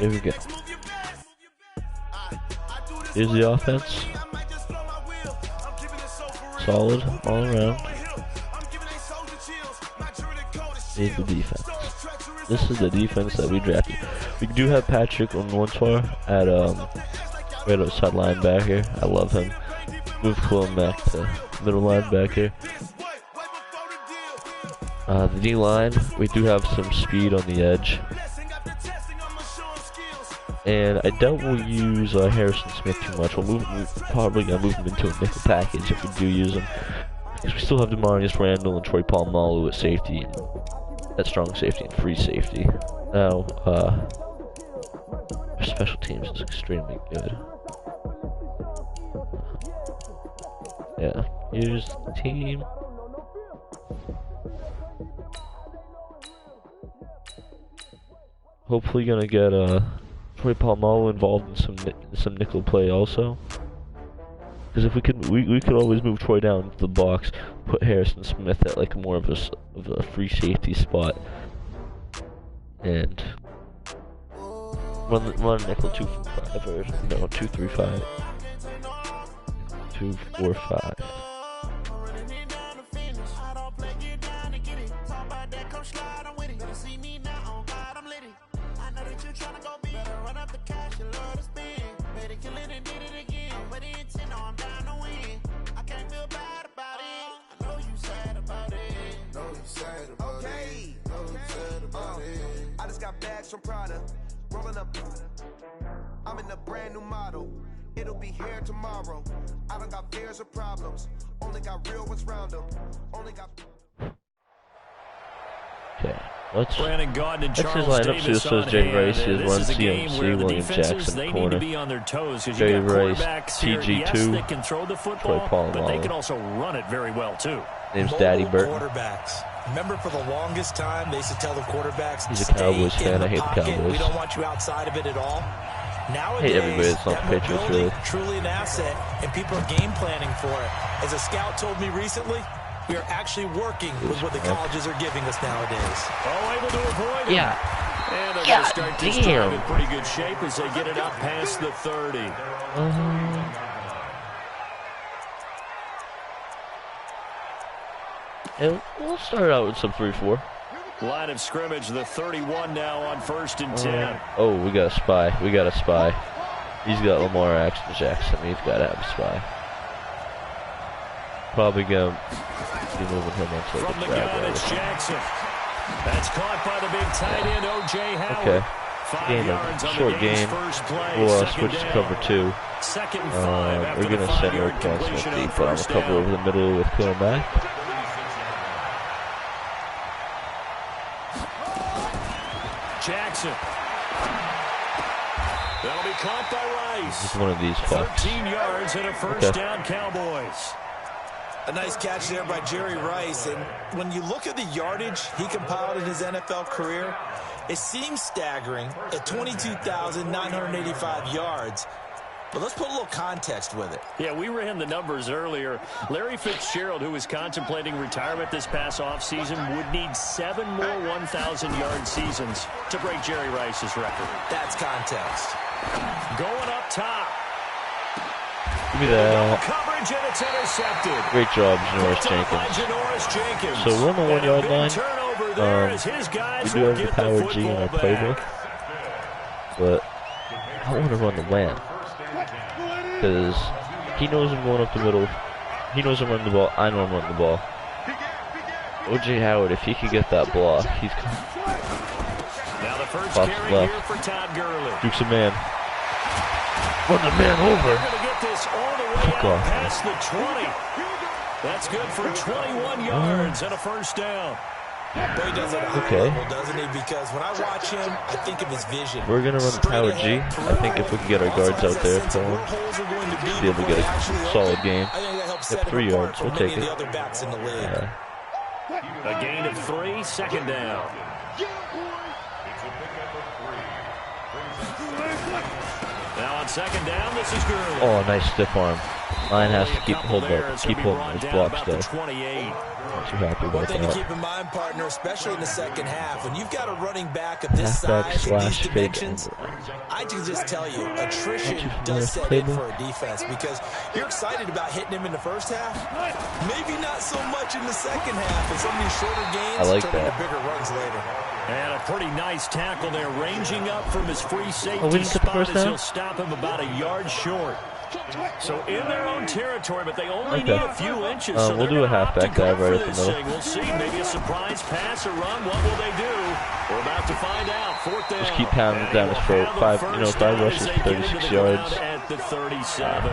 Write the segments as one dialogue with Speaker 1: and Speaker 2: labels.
Speaker 1: Here we go. Here's the offense. Solid all around. Here's the defense. This is the defense that we drafted. We do have Patrick on one tour at right outside linebacker. I love him. Move Quillen back to middle linebacker. The D line, we do have some speed on the edge. And I doubt we'll use Harrison Smith too much. We're probably gonna move him into a nickel package if we do use him. Because we still have Demarius Randall and Troy Polamalu at safety, at strong safety and free safety. Now, our special teams is extremely good. Yeah, here's the team. Hopefully gonna get Troy Polamalu involved in some nickel play also. Because if we could always move Troy down to the box, put Harrison Smith at like more of a free safety spot, and run nickel 2-5 or no 2-3-5, 2-4-5.
Speaker 2: I just got bags from Prada, rolling up. I'm in a brand new model. It'll be here tomorrow. I don't got fears or problems. Only got real ones round them. Only got.
Speaker 1: Okay, let's his
Speaker 3: lineup.
Speaker 1: So this says Jay Rice, he has one CMC, William Jackson corner, Jay Rice, TG2, Troy Polamalu.
Speaker 3: But they can also run it very well too.
Speaker 1: Name's Daddy Burton.
Speaker 4: Quarterbacks. Remember, for the longest time, they used to tell the quarterbacks,
Speaker 1: he's a Cowboys fan. I hate the Cowboys.
Speaker 4: We don't want you outside of it at all. Nowadays,
Speaker 1: I hate everybody that's not the Patriots, really.
Speaker 4: Truly an asset, and people are game planning for it. As a scout told me recently, we are actually working with what the colleges are giving us nowadays.
Speaker 3: Oh, able to avoid it.
Speaker 1: Yeah.
Speaker 3: And they're going to start this drive in pretty good shape as they get it up past the 30.
Speaker 1: And we'll start out with some 3-4.
Speaker 3: Line of scrimmage, the 31 now on 1st and 10.
Speaker 1: Oh, we got a spy. We got a spy. He's got Lamar Jackson. He's got to have a spy. Probably going to be moving him onto
Speaker 3: From the gun, it's Jackson. That's caught by the big tight end, O.J. Howard.
Speaker 1: Okay. Short game. We'll switch to cover 2.
Speaker 3: Second and 5
Speaker 1: we're going to send our constant deep, but I'm going to cover over the middle with Quillen back.
Speaker 3: Jackson. That'll be caught by Rice.
Speaker 1: It's one of these fucks.
Speaker 3: 13 yards and a first down, Cowboys.
Speaker 4: A nice catch there by Jerry Rice. And when you look at the yardage he compiled in his NFL career, it seems staggering at 22,985 yards. But let's put a little context with it.
Speaker 3: Yeah, we ran the numbers earlier. Larry Fitzgerald, who was contemplating retirement this past offseason, would need 7 more 1,000-yard seasons to break Jerry Rice's record.
Speaker 4: That's context.
Speaker 3: Going up top.
Speaker 1: Give me that.
Speaker 3: Coverage, and it's intercepted.
Speaker 1: Great job, Janoris Jenkins. So we're on the 1-yard line. We do have the power G in our playbook, but I want to run the land. Because he knows I'm going up the middle. He knows I'm running the ball. I know I'm running the ball. O.J. Howard, if he could get that block, he's
Speaker 3: now the first carry
Speaker 1: left.
Speaker 3: Here for Todd Gurley.
Speaker 1: Duke's a man. Run the man over.
Speaker 3: They're going to get this all the way out past the 20. That's good for 21 yards and a first down.
Speaker 4: But he does it at a high level, doesn't he? Because when I watch him, I think of his vision.
Speaker 1: We're going to run the power G. I think if we can get our guards out there for him, we'll be able to get a solid game. At 3 yards, we'll take it. Yeah.
Speaker 3: A gain of 3, second down. Now on second down, this is Gurley.
Speaker 1: Oh, nice stiff arm. Lion has to keep holding his blocks though. Not too happy about
Speaker 4: One thing to
Speaker 1: that.
Speaker 4: keep in mind, partner, especially in the second half, when you've got a running back of this size and these dimensions, I can just tell you, attrition does set in for a defense because you're excited about hitting him in the first half, maybe not so much in the second half, and some of these shorter gains turn into bigger runs later.
Speaker 3: And a pretty nice tackle there, ranging up from his free safety spot as he'll stop him about a yard short. So in their own territory, but they only need a few inches. So
Speaker 1: we'll do a halfback dive right at the middle.
Speaker 3: We'll see, maybe a surprise pass or run. What will they do? We're about to find out. Fourth down.
Speaker 1: Just keep pounding down his throat. 5 rushes, 36 yards.
Speaker 3: At the 37.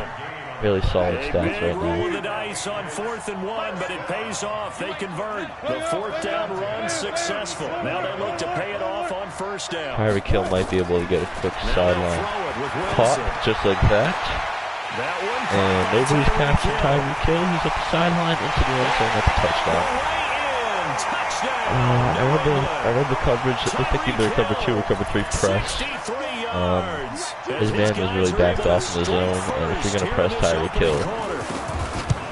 Speaker 1: Really solid stats right
Speaker 3: roll
Speaker 1: now.
Speaker 3: the dice on 4th and 1, but it pays off. They convert. The 4th down run successful. Now they look to pay it off on 1st down.
Speaker 1: Tyreek Hill might be able to get a quick sideline caught just like that. And nobody's catching Tyreek Hill. He's at the sideline into the end zone at the touchdown. I read the coverage. I think either cover 2 or cover 3 press. His man was really backed off in the zone, and if you're going to press Tyreek Hill,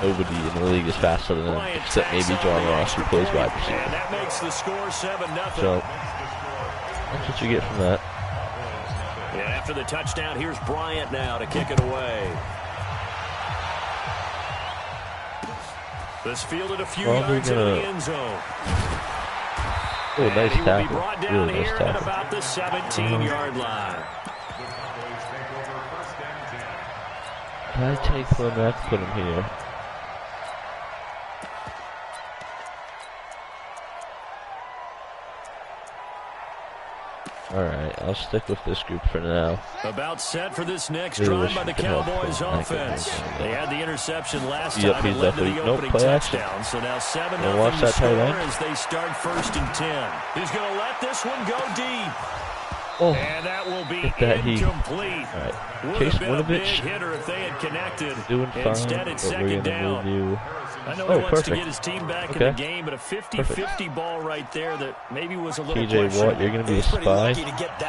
Speaker 1: nobody in the league is faster than him, except maybe John Ross, who plays wide receiver. So, that's what you get from that.
Speaker 3: And after the touchdown, here's Bryant now to kick it away. This fielded a few yards in the end zone.
Speaker 1: Oh, nice tackle.
Speaker 3: Brought down here at about the 17-yard line.
Speaker 1: Can I take one back, put him here? Alright, I'll stick with this group for now.
Speaker 3: About set for this next drive by the Cowboys offense. They had the interception last time and led to the opening touchdown. So now 7-0 the score as they start 1st and 10. He's going to let this one go deep.
Speaker 1: Oh,
Speaker 3: and that will be incomplete.
Speaker 1: All right.
Speaker 3: Would have been a big hitter if they had connected.
Speaker 1: Doing fine,
Speaker 3: instead, it's second down. I know he wants to get his team back in the game, but a 50-50 ball right there that maybe was a little
Speaker 1: TJ Watt, you're going to be a spy.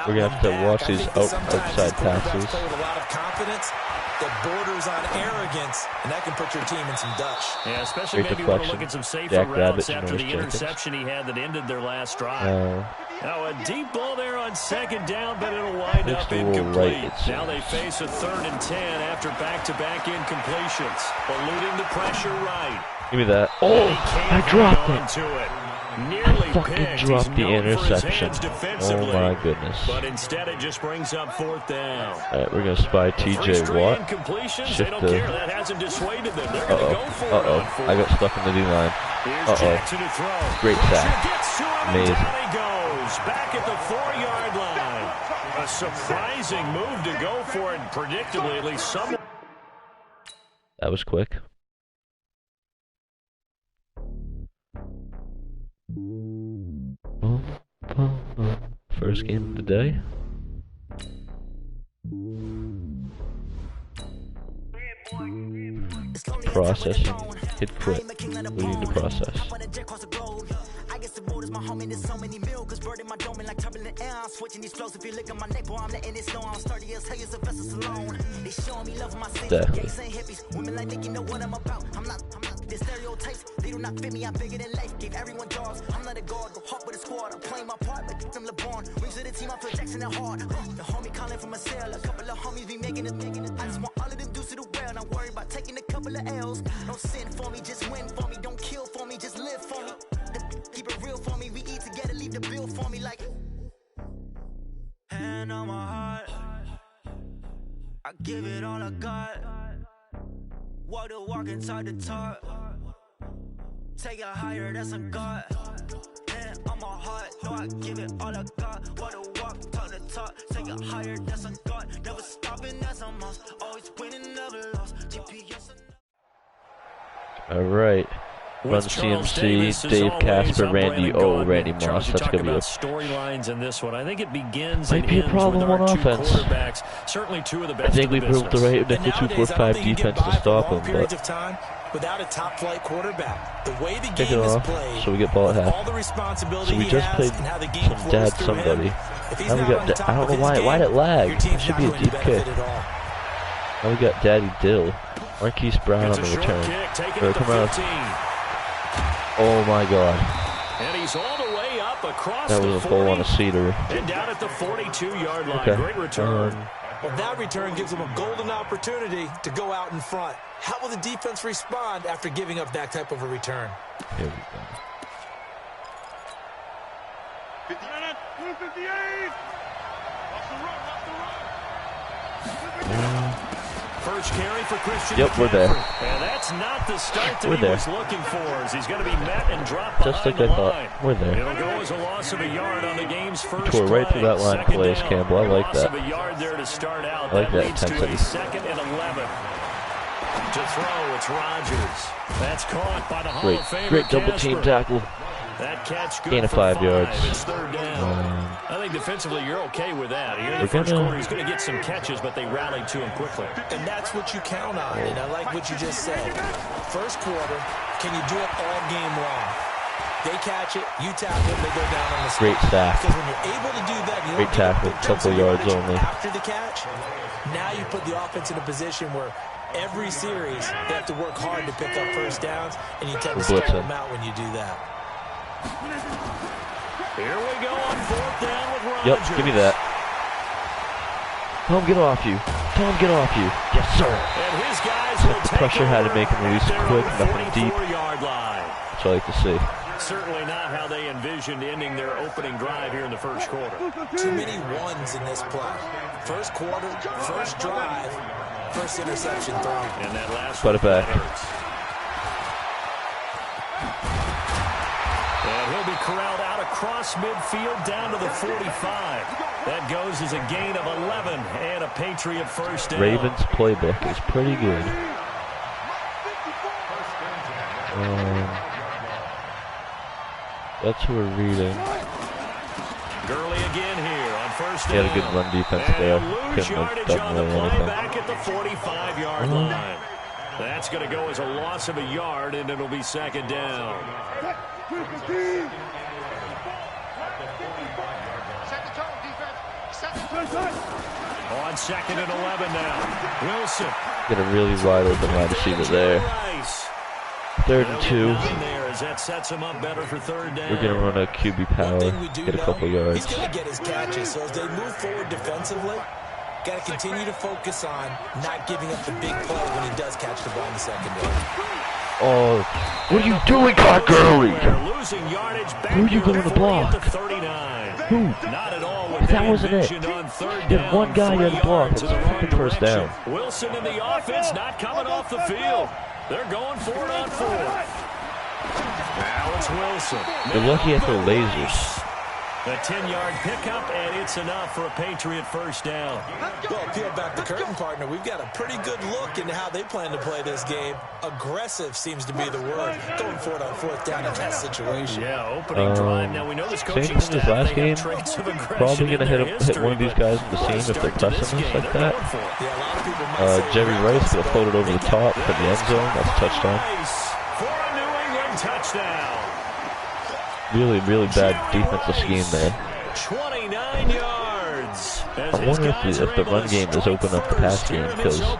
Speaker 1: We're going to have to watch these outside passes.
Speaker 4: With a lot of confidence that borders on arrogance, and that can put your team in some Dutch.
Speaker 3: Yeah, especially maybe want to look at some safer routes after the interception he had that ended their last drive. Now a deep ball there on second down, but it'll wind up incomplete. Now they face a 3rd and 10 after back-to-back incompletions. Eluding the pressure right.
Speaker 1: Give me that. Oh, I dropped it.
Speaker 3: Nearly
Speaker 1: I fucking dropped the interception. Oh my goodness.
Speaker 3: But instead it just brings up 4th down.
Speaker 1: Alright, we're going to spy TJ Watt.
Speaker 3: Shift the... That hasn't dissuaded them. They're going to go for it.
Speaker 1: I got stuck in the D-line. Great sack. Amazing.
Speaker 3: Back at the 4-yard line. A surprising move to go for it, predictably, at least someone.
Speaker 1: That was quick. First game of the day. Processing. Hit quit. We need to process.
Speaker 5: I guess the road is my home and there's so many mil, cause bird in my dome and like turbulent air. I'm switching these flows. If you look at my neck, boy, I'm letting it snow. I'm sturdy as hell, as a vessel alone. They showing me love for my city. Gangs ain't hippies. Women like think you know what I'm about. I'm not the stereotypes. They do not fit me. I'm bigger than life. Gave everyone dogs. I'm not a guard. Go hard with a squad. I'm playing my part like them LeBron. Rings to the team. I feel Jackson and hard. The homie calling from a cell. A couple of homies be making it. I just want all of them dudes to do well. Not worry about taking a couple of L's. Don't sin for me, just win for me. Don't kill for me, just live for me. Keep it real for me, we eat together, leave the bill for me like hand on my heart, I give it all I got. Walk the walk inside the talk. Take it higher, that's a God. Hand on my heart, no, I give it all I got. Walk the walk, talk the talk. Take it higher, that's a God. Never stopping, that's a must. Always winning, never lost. GPS.
Speaker 1: Alright. Run CMC, Dave Casper, Randy Moss. That's going to be a
Speaker 3: storylines in this one. I think it begins
Speaker 1: might be a problem on offense.
Speaker 3: Certainly two of the best.
Speaker 1: I think we proved the right nickel 2-4-5 defense to stop him, but
Speaker 4: without a top flight quarterback, the way the
Speaker 1: game is played, so we get ball at half. So we just played some dad somebody.
Speaker 4: If he's
Speaker 1: Now we
Speaker 4: not on
Speaker 1: got,
Speaker 4: the top
Speaker 1: I don't
Speaker 4: of
Speaker 1: know
Speaker 4: his
Speaker 1: why
Speaker 4: game,
Speaker 1: it lag.
Speaker 4: your
Speaker 1: It
Speaker 4: team's
Speaker 1: should
Speaker 4: not
Speaker 1: be a
Speaker 4: going to
Speaker 1: deep
Speaker 4: benefit
Speaker 1: kick.
Speaker 4: at all.
Speaker 1: Now we got Daddy Dill. Marquise Brown on the return. Or come on. Oh my god.
Speaker 3: And he's all the way up across
Speaker 1: that was a full on a cedar.
Speaker 3: And down at the 42-yard line.
Speaker 1: Okay.
Speaker 3: Great return.
Speaker 4: Well, that return gives them a golden opportunity to go out in front. How will the defense respond after giving up that type of a return?
Speaker 1: Here we go.
Speaker 2: 58.
Speaker 3: First carry for Christian.
Speaker 1: Yep, we're there.
Speaker 3: And that's not the start that he was looking for, as he's going to be met and dropped
Speaker 1: just like
Speaker 3: behind
Speaker 1: I
Speaker 3: the
Speaker 1: thought.
Speaker 3: line.
Speaker 1: We're there.
Speaker 3: It'll go as a loss of a yard on the game's first
Speaker 1: Tore right
Speaker 3: play.
Speaker 1: through that line,
Speaker 3: Second
Speaker 1: Calais
Speaker 3: down.
Speaker 1: Campbell. I like
Speaker 3: Loss
Speaker 1: that.
Speaker 3: of a yard there to start out.
Speaker 1: I like that
Speaker 3: leads to a
Speaker 1: intensity.
Speaker 3: 2nd and 11. To throw, it's Rodgers. That's caught by the Hall of Famer.
Speaker 1: Great double team tackle.
Speaker 3: That catch good
Speaker 1: Gain of
Speaker 3: for
Speaker 1: 5 yards.
Speaker 3: It's 3rd down. I think defensively you're okay with that. Here in the first quarter, he's going to get some catches, but they rallied to him quickly.
Speaker 4: And that's what you count on. And I like what you just said. First quarter, can you do it all game long? They catch it, you tackle it, they go down on the spot.
Speaker 1: Great stack.
Speaker 4: Because when you're able to do that, you
Speaker 1: Great tackle, couple yards only.
Speaker 4: After the catch, now you put the offense in a position where every series they have to work hard to pick up first downs, and you tend to stall them out when you do that.
Speaker 3: Here we go on 4th down with Rodgers.
Speaker 1: Yep, give me that. Tell him get off you. Tell him get off you. Yes, sir.
Speaker 3: And his guys
Speaker 1: will the pressure had to make him release quick, nothing deep. That's what I like to see.
Speaker 3: Certainly not how they envisioned ending their opening drive here in the first quarter.
Speaker 4: Too many ones in this play. First quarter, first drive, first interception thrown.
Speaker 3: And that last
Speaker 1: Put it back.
Speaker 3: And he'll be corralled out across midfield down to the 45. That goes as a gain of 11 and a Patriot first down.
Speaker 1: Ravens playbook is pretty good. That's who we're reading.
Speaker 3: Gurley again here on first down.
Speaker 1: He had a good run defense there.
Speaker 3: Lose yardage on the play back at the 45-yard line. That's going to go as a loss of a yard, and it'll be 2nd down. On 2nd and 11 now. Wilson.
Speaker 1: Get a really wide open wide receiver there. 3rd and 2.
Speaker 3: That sets him up better for 3rd down.
Speaker 1: We're going to run a QB power, get a couple yards.
Speaker 4: He's going to get his catches, so as they move forward defensively, got to continue to focus on not giving up the big play when he does catch the ball in the secondary.
Speaker 1: Oh, what are you doing, Clark Gurley? Who are you going to block? Who?
Speaker 3: Not at all.
Speaker 1: That wasn't it. You had one guy you had to block. It was a fucking first down.
Speaker 3: Wilson in the offense, not coming off the field. They're going for it on 4th. Now it's Wilson.
Speaker 1: They're lucky at their lasers.
Speaker 3: The 10-yard pickup, and it's enough for a Patriot first down.
Speaker 4: Well, peel back the curtain, partner. We've got a pretty good look into how they plan to play this game. Aggressive seems to be the word. Going for it on 4th down in that situation.
Speaker 3: Yeah, opening drive. Now, we know this coaching staff,
Speaker 1: his last game,
Speaker 3: probably
Speaker 1: going to hit one of these guys in the seam if they're pressing us like that.
Speaker 4: Yeah, a lot of people might say
Speaker 1: Jerry Rice going to float it over the top for the end zone. That's a touchdown.
Speaker 3: For a New England touchdown.
Speaker 1: Really, really bad defensive scheme there.
Speaker 3: 29 yards.
Speaker 1: I wonder if the run game has opened up the pass game, because I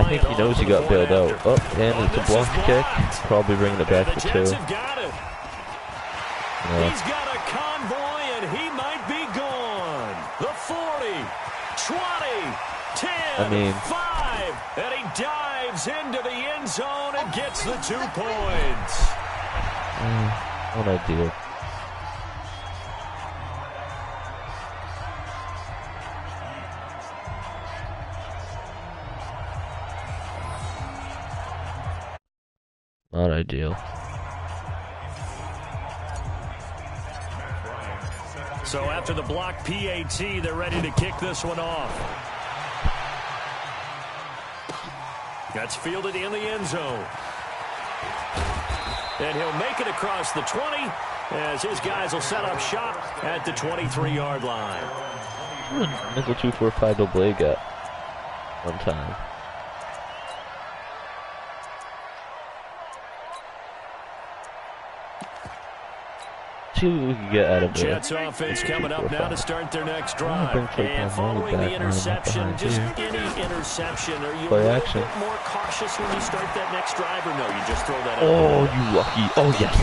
Speaker 1: think he knows he got bailed out. Oh, and it's a block kick. Probably bringing it back for 2.
Speaker 3: He's got a convoy, and he might be gone. The 40, 20, 10, 5, and he dives into the end zone and gets the 2 points.
Speaker 1: What idea. Not ideal.
Speaker 3: So after the block PAT, they're ready to kick this one off. That's fielded in the end zone. And he'll make it across the 20 as his guys will set up shop at the 23-yard line.
Speaker 1: Nickel 2-4-5 double A got one time. see what we can get out of it.
Speaker 3: Jets offense coming up now to start their next drive. And following the interception, just any interception, are you a little bit more cautious when you start that next drive, or no, you just throw that out?
Speaker 1: Oh, you lucky. Oh, yes.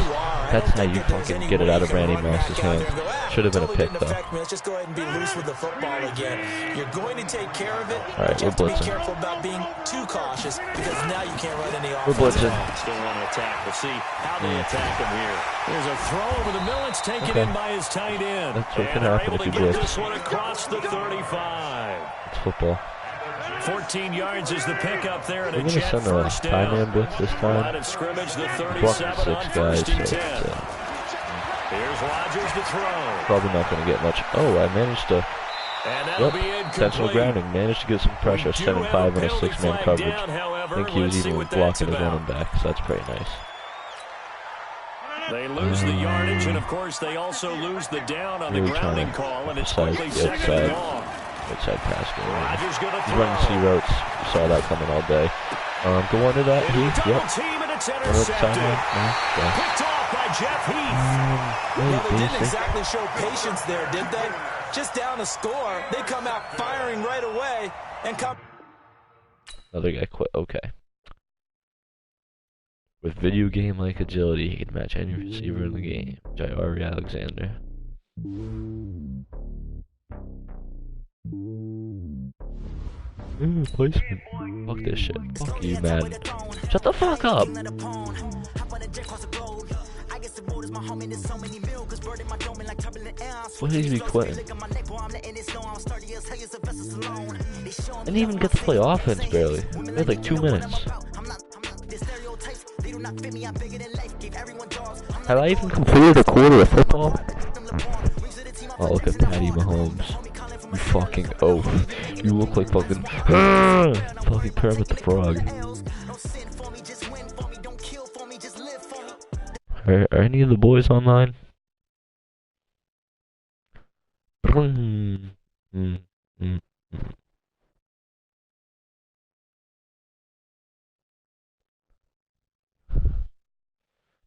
Speaker 1: That's how you fucking get it out of Randy Moss's hands. Should have been a pick, though.
Speaker 4: Let's just go ahead and be loose with the football again. You're going to take care of it.
Speaker 1: All right,
Speaker 4: you have to
Speaker 1: blitzing.
Speaker 4: be careful about being too cautious, because now you can't run any offense.
Speaker 1: We're blitzing.
Speaker 3: Still want to attack. We'll see how they attack him here. There's a throw over the middle. It's taken in by his tight end.
Speaker 1: That's what can happen if you blitz.
Speaker 3: This one across the 35.
Speaker 1: It's football.
Speaker 3: 14 yards is the pickup there, and
Speaker 1: We're
Speaker 3: a
Speaker 1: going to
Speaker 3: Jet
Speaker 1: send a
Speaker 3: first down.
Speaker 1: high-man blitz this time.
Speaker 3: Line of scrimmage, the
Speaker 1: Blocking
Speaker 3: 37 on
Speaker 1: 6 guys,
Speaker 3: first and
Speaker 1: so
Speaker 3: 10. Here's Rodgers to throw.
Speaker 1: Probably not going to get much. Oh, I managed to...
Speaker 3: And that'll be
Speaker 1: intentional grounding. Managed to get some pressure. 7-5 in a 6-man coverage. I think he was even blocking his running back, so that's pretty nice.
Speaker 3: They lose the yardage, and of course they also lose the down on the grounding call, and it's quickly second and long.
Speaker 1: Outside pass game.
Speaker 3: Rodgers gonna
Speaker 1: He's
Speaker 3: throw.
Speaker 1: running C routes. Saw that coming all day. Go under that, Heath. Yep.
Speaker 3: Team, and it's
Speaker 1: Run up
Speaker 3: intercepted.
Speaker 1: timeline.
Speaker 3: Picked off by Jeff Heath.
Speaker 4: Well, they didn't exactly show patience there, did they? Just down a score, they come out firing right away and come.
Speaker 1: Another guy quit. Okay. With video game-like agility, he can match any receiver in the game. Jairi Alexander. Ooh, placement. Fuck this shit. Fuck you, Madden. Shut the fuck up! What did he be quitting? I didn't even get to play offense, barely. We had like 2 minutes. Have I even completed a quarter of football? Oh, look at Patty Mahomes. You fucking oaf. You look like fucking... fucking Kermit the Frog. Are any of the boys online?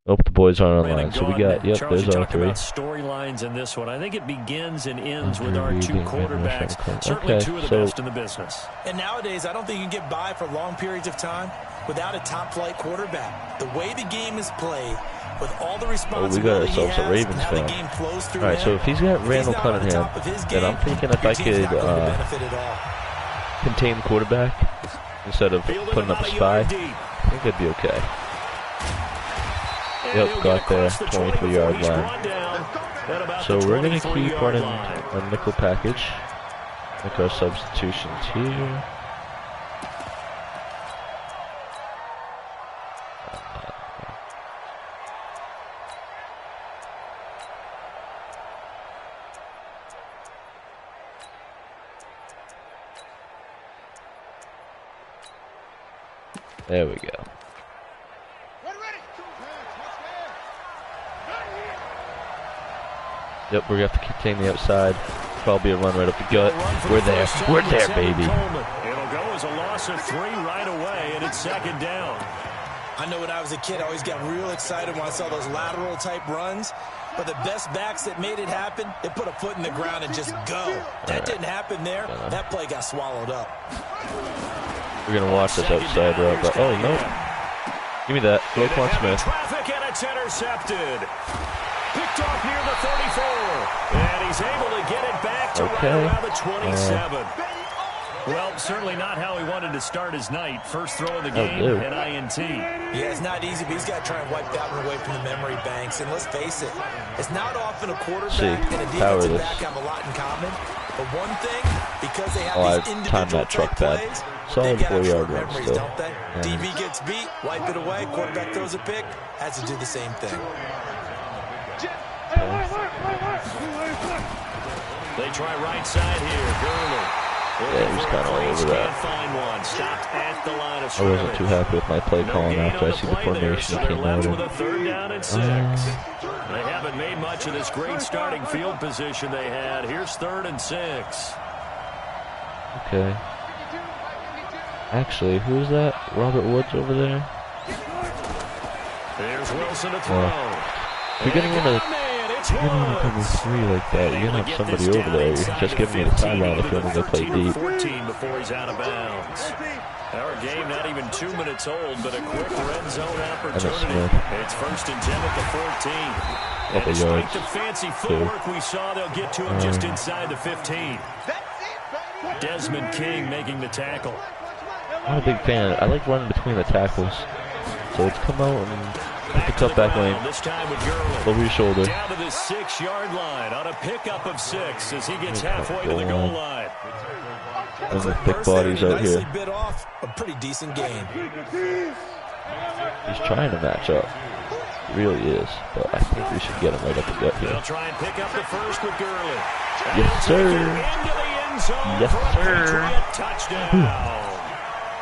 Speaker 1: Nope, the boys aren't online. So we got, yep,
Speaker 3: Charles,
Speaker 1: there's our
Speaker 3: three. Storylines in this one. I think it begins and ends with our two quarterbacks. Certainly two of the best in the business.
Speaker 4: And nowadays, I don't think you can get by for long periods of time without a top-flight quarterback. The way the game is played, with all the responsibility he has,
Speaker 1: a Ravens
Speaker 4: how the
Speaker 1: fan.
Speaker 4: game flows through
Speaker 1: Alright, so if he's got Randall Cunningham, then I'm thinking if I could contain the quarterback instead of putting up a spy, I think I'd be okay. Yep, got there, 23-yard line. So we're going to keep running a nickel package. Make our substitutions here. There we go. Yep, we're going to have to contain the outside. Probably a run right up the gut. We're there. We're there, baby.
Speaker 3: It'll go as a loss of 3 right away, and it's second down.
Speaker 4: I know when I was a kid, I always got real excited when I saw those lateral-type runs. But the best backs that made it happen, they put a foot in the ground and just go. That didn't happen there. That play got swallowed up.
Speaker 1: We're going to watch this outside route, but oh, no. Give me that. Roquan Smith.
Speaker 3: Traffic, and it's intercepted. Picked off near the 34. And he's able to get it back to right around the 27. Well, certainly not how he wanted to start his night. First throw of the game, an INT.
Speaker 4: Yeah, it's not easy, but he's got to try and wipe that one away from the memory banks. And let's face it, it's not often a quarterback and a defensive back have a lot in common. But one thing, because they have these individual type plays,
Speaker 1: solid 4-yard run
Speaker 4: memories,
Speaker 1: still.
Speaker 4: don't they? DB gets beat, wipe it away, quarterback throws a pick, has to do the same thing.
Speaker 3: They try right side here. Gurley.
Speaker 1: Yeah, he's kind of all over that. I wasn't too happy with my play calling after I see the formation that came out of.
Speaker 3: They haven't made much of this great starting field position they had. Here's 3rd and 6.
Speaker 1: Okay. Actually, who is that? Robert Woods over there?
Speaker 3: There's Wilson to throw.
Speaker 1: We're getting into You don't want to come with 3 like that. You're going to have somebody over there. You're just giving me the sideline if you want to go play deep.
Speaker 3: 14 before he's out of bounds. Our game not even 2 minutes old, but a quick red zone opportunity. It's 1st and 10 at the 14. And despite the fancy footwork we saw, they'll get to him just inside the 15. Desmond King making the tackle.
Speaker 1: I'm not a big fan. I like running between the tackles. So let's come out and pick the cutback lane.
Speaker 3: This time with Gurley.
Speaker 1: Over your shoulder.
Speaker 3: Down to the 6-yard line on a pickup of 6 as he gets halfway to the goal line.
Speaker 1: And the thick bodies out here.
Speaker 4: Bit off a pretty decent game.
Speaker 1: He's trying to match up. He really is. But I think we should get him right up the gut here.
Speaker 3: They'll try and pick up the first with Gurley.
Speaker 1: Yes, sir. Yes, sir.
Speaker 3: Touchdown.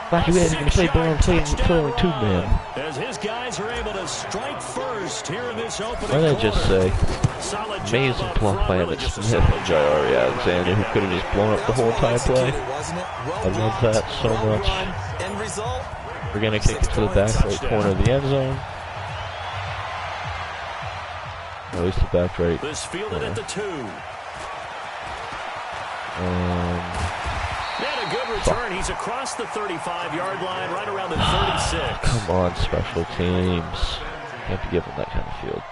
Speaker 1: Back away, he's going to play ball, playing 2-man.
Speaker 3: As his guys are able to strike first here in this opening
Speaker 1: What did I just say? Amazing block by Emmitt Smith and Jairi Alexander, who could have just blown up the whole entire play. I love that so much. We're going to kick it to the back right corner of the end zone. At least the back right.
Speaker 3: This fielded at the 2. And a good return. He's across the 35-yard line, right around the 36.
Speaker 1: Come on, special teams. You have to give him that kind of field.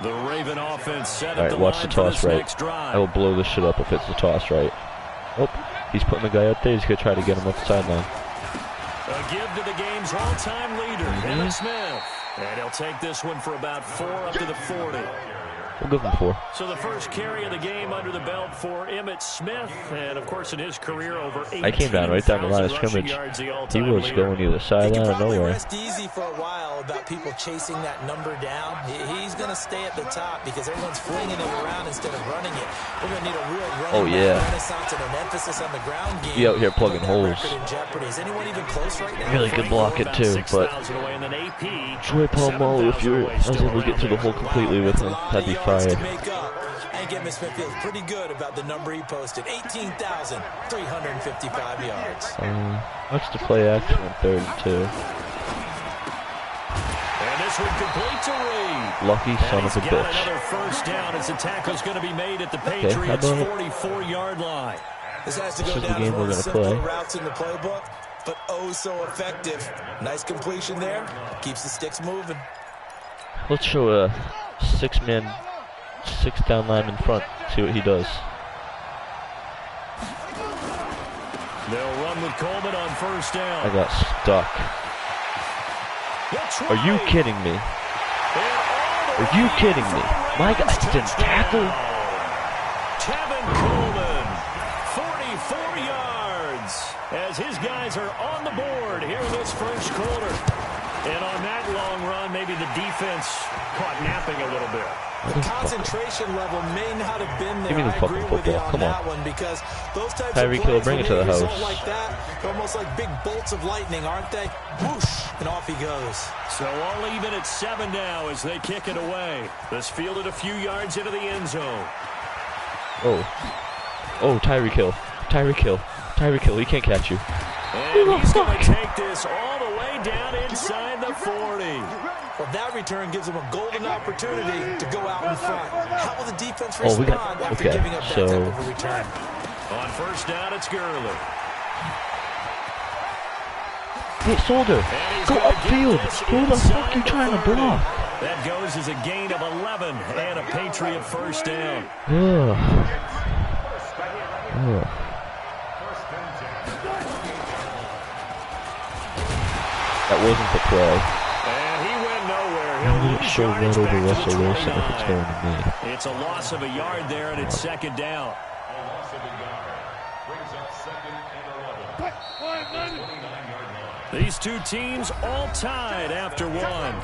Speaker 3: The Raven offense set
Speaker 1: up the watch the toss right. I will blow this shit up if it's the toss right. Oh, he's putting the guy up there. He's going to try to get him off the sideline.
Speaker 3: A give to the game's all-time leader, Emmitt Smith. And he'll take this one for about 4 up to the 40.
Speaker 1: We'll give him 4.
Speaker 3: So the first carry of the game under the belt for Emmitt Smith, and of course in his career over 18,000
Speaker 1: I came down right down the line of scrimmage. He was going either sideline or nowhere.
Speaker 4: Rest easy for a while about people chasing that number down. He's going to stay at the top because everyone's flinging it around instead of running it. We're going to need a real running renaissance and an emphasis on the ground game.
Speaker 1: Be out here plugging holes.
Speaker 4: Is anyone even close right now?
Speaker 1: Really good blocking too, but Troy Polamalu, if I was able to get to the hole completely with him, that'd be fired.
Speaker 4: To make up. I think Emmitt Smith feels pretty good about the number he posted. 18,355 yards.
Speaker 1: Watch the play action on 3rd and 2.
Speaker 3: And this one complete to Reed.
Speaker 1: Lucky son of a bitch.
Speaker 3: Another first down as the tackle's going to be made at the Patriots' 44-yard line.
Speaker 4: This has to go down to one of the simpler routes in the playbook, but oh so effective. Nice completion there. Keeps the sticks moving.
Speaker 1: Let's show a 6-man, 6-down line in front. See what he does.
Speaker 3: They'll run with Coleman on first down.
Speaker 1: I got stuck. Are you kidding me? Are you kidding me? My guy didn't tackle.
Speaker 3: Tevin Coleman, 44 yards, as his guys are on the board here in this first quarter. And on that long run, maybe the defense caught napping a little bit.
Speaker 4: The concentration level may not have been there.
Speaker 1: Give me the fucking football. Come on.
Speaker 4: One because those types
Speaker 1: Tyreek
Speaker 4: of plays,
Speaker 1: bring it to the house.
Speaker 4: Like that, they're almost like big bolts of lightning, aren't they? Whoosh, and off he goes.
Speaker 3: So all even at 7 now as they kick it away. This fielded a few yards into the end zone.
Speaker 1: Oh, Tyreek Hill. Tyreek Hill. Tyreek Hill, he can't catch you.
Speaker 3: And he's going to take this all the way down inside the 40.
Speaker 4: Well, that return gives them a golden opportunity to go out in front. How will the defense respond after giving up that type of a return?
Speaker 3: On first down, it's Gurley.
Speaker 1: Hey, Soldier, go upfield. Who the fuck are you trying to block?
Speaker 3: That goes as a gain of 11 and a Patriot first down.
Speaker 1: That wasn't the play.
Speaker 3: And he went nowhere.
Speaker 1: I'm going to show that over Russell Wilson if it's going to me.
Speaker 3: It's a loss of a yard there, and it's second down. These two teams all tied after one.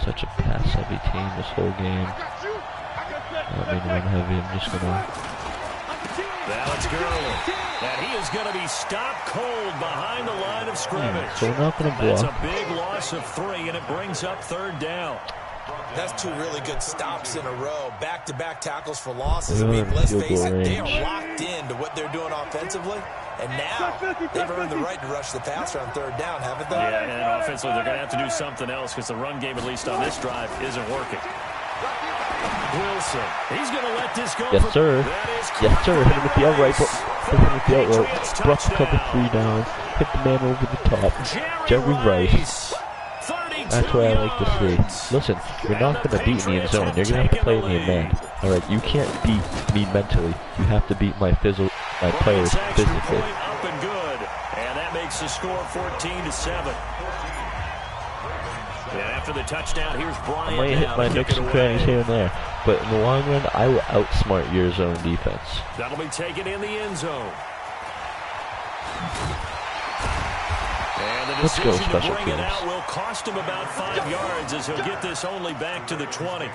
Speaker 1: Such a pass-heavy team this whole game. I don't mean run heavy, I'm just gonna...
Speaker 3: Now it's Gurley. And he is going to be stopped cold behind the line of scrimmage.
Speaker 1: So we're not gonna block.
Speaker 3: That's a big loss of 3, and it brings up third down.
Speaker 4: That's 2 really good stops in a row. Back-to-back tackles for losses. I mean, let's face it, they are locked into what they're doing offensively. And now they've earned the right to rush the passer on third down, haven't they?
Speaker 3: Yeah, and offensively, they're going to have to do something else because the run game, at least on this drive, isn't working. Wilson, he's going to let this go.
Speaker 1: Yes, sir. Yes, sir. Hit him with the outright. Hit him with the outright. Brought the cover 3 down. Hit the man over the top. Jerry Rice. That's what I like to see. Listen, you're not going to beat me in zone. You're going to have to play me in man. Alright, you can't beat me mentally. You have to beat my players physically.
Speaker 3: Up and good. And that makes the score 14-7. And after the touchdown, here's Bryant.
Speaker 1: I might hit my nooks and crannies here and there, but in the long run, I will outsmart your zone defense.
Speaker 3: That'll be taken in the end zone. And the decision to bring it out will cost him about 5 yards as he'll get this only back to the 20.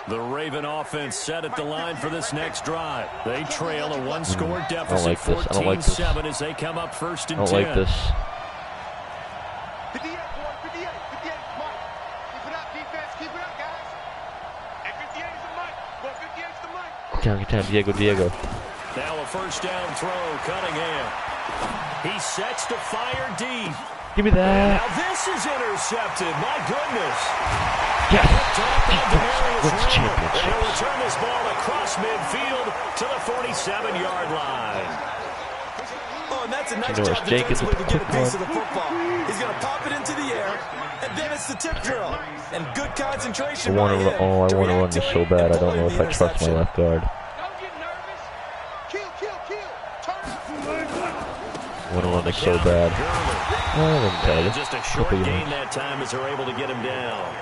Speaker 3: The Raven offense set at the line for this next drive. They trail a one-score deficit, 14-7 as they come up first and 10.
Speaker 1: I don't like this. Get down, Diego.
Speaker 3: Now a first down throw, Cunningham. He sets to fire deep.
Speaker 1: Give me that.
Speaker 3: Now this is intercepted. My goodness.
Speaker 1: Yes.
Speaker 3: What's championship? And he'll return this ball across midfield to the 47-yard line.
Speaker 4: Oh, and that's a nice job defensively to get a piece of the football. He's going to pop it into the air, and then it's the tip drill. And good concentration.
Speaker 1: I want to run this so bad. I don't know if I trust my left guard. I want to run this so bad.
Speaker 3: Just a short gain that time as they're able to get him down.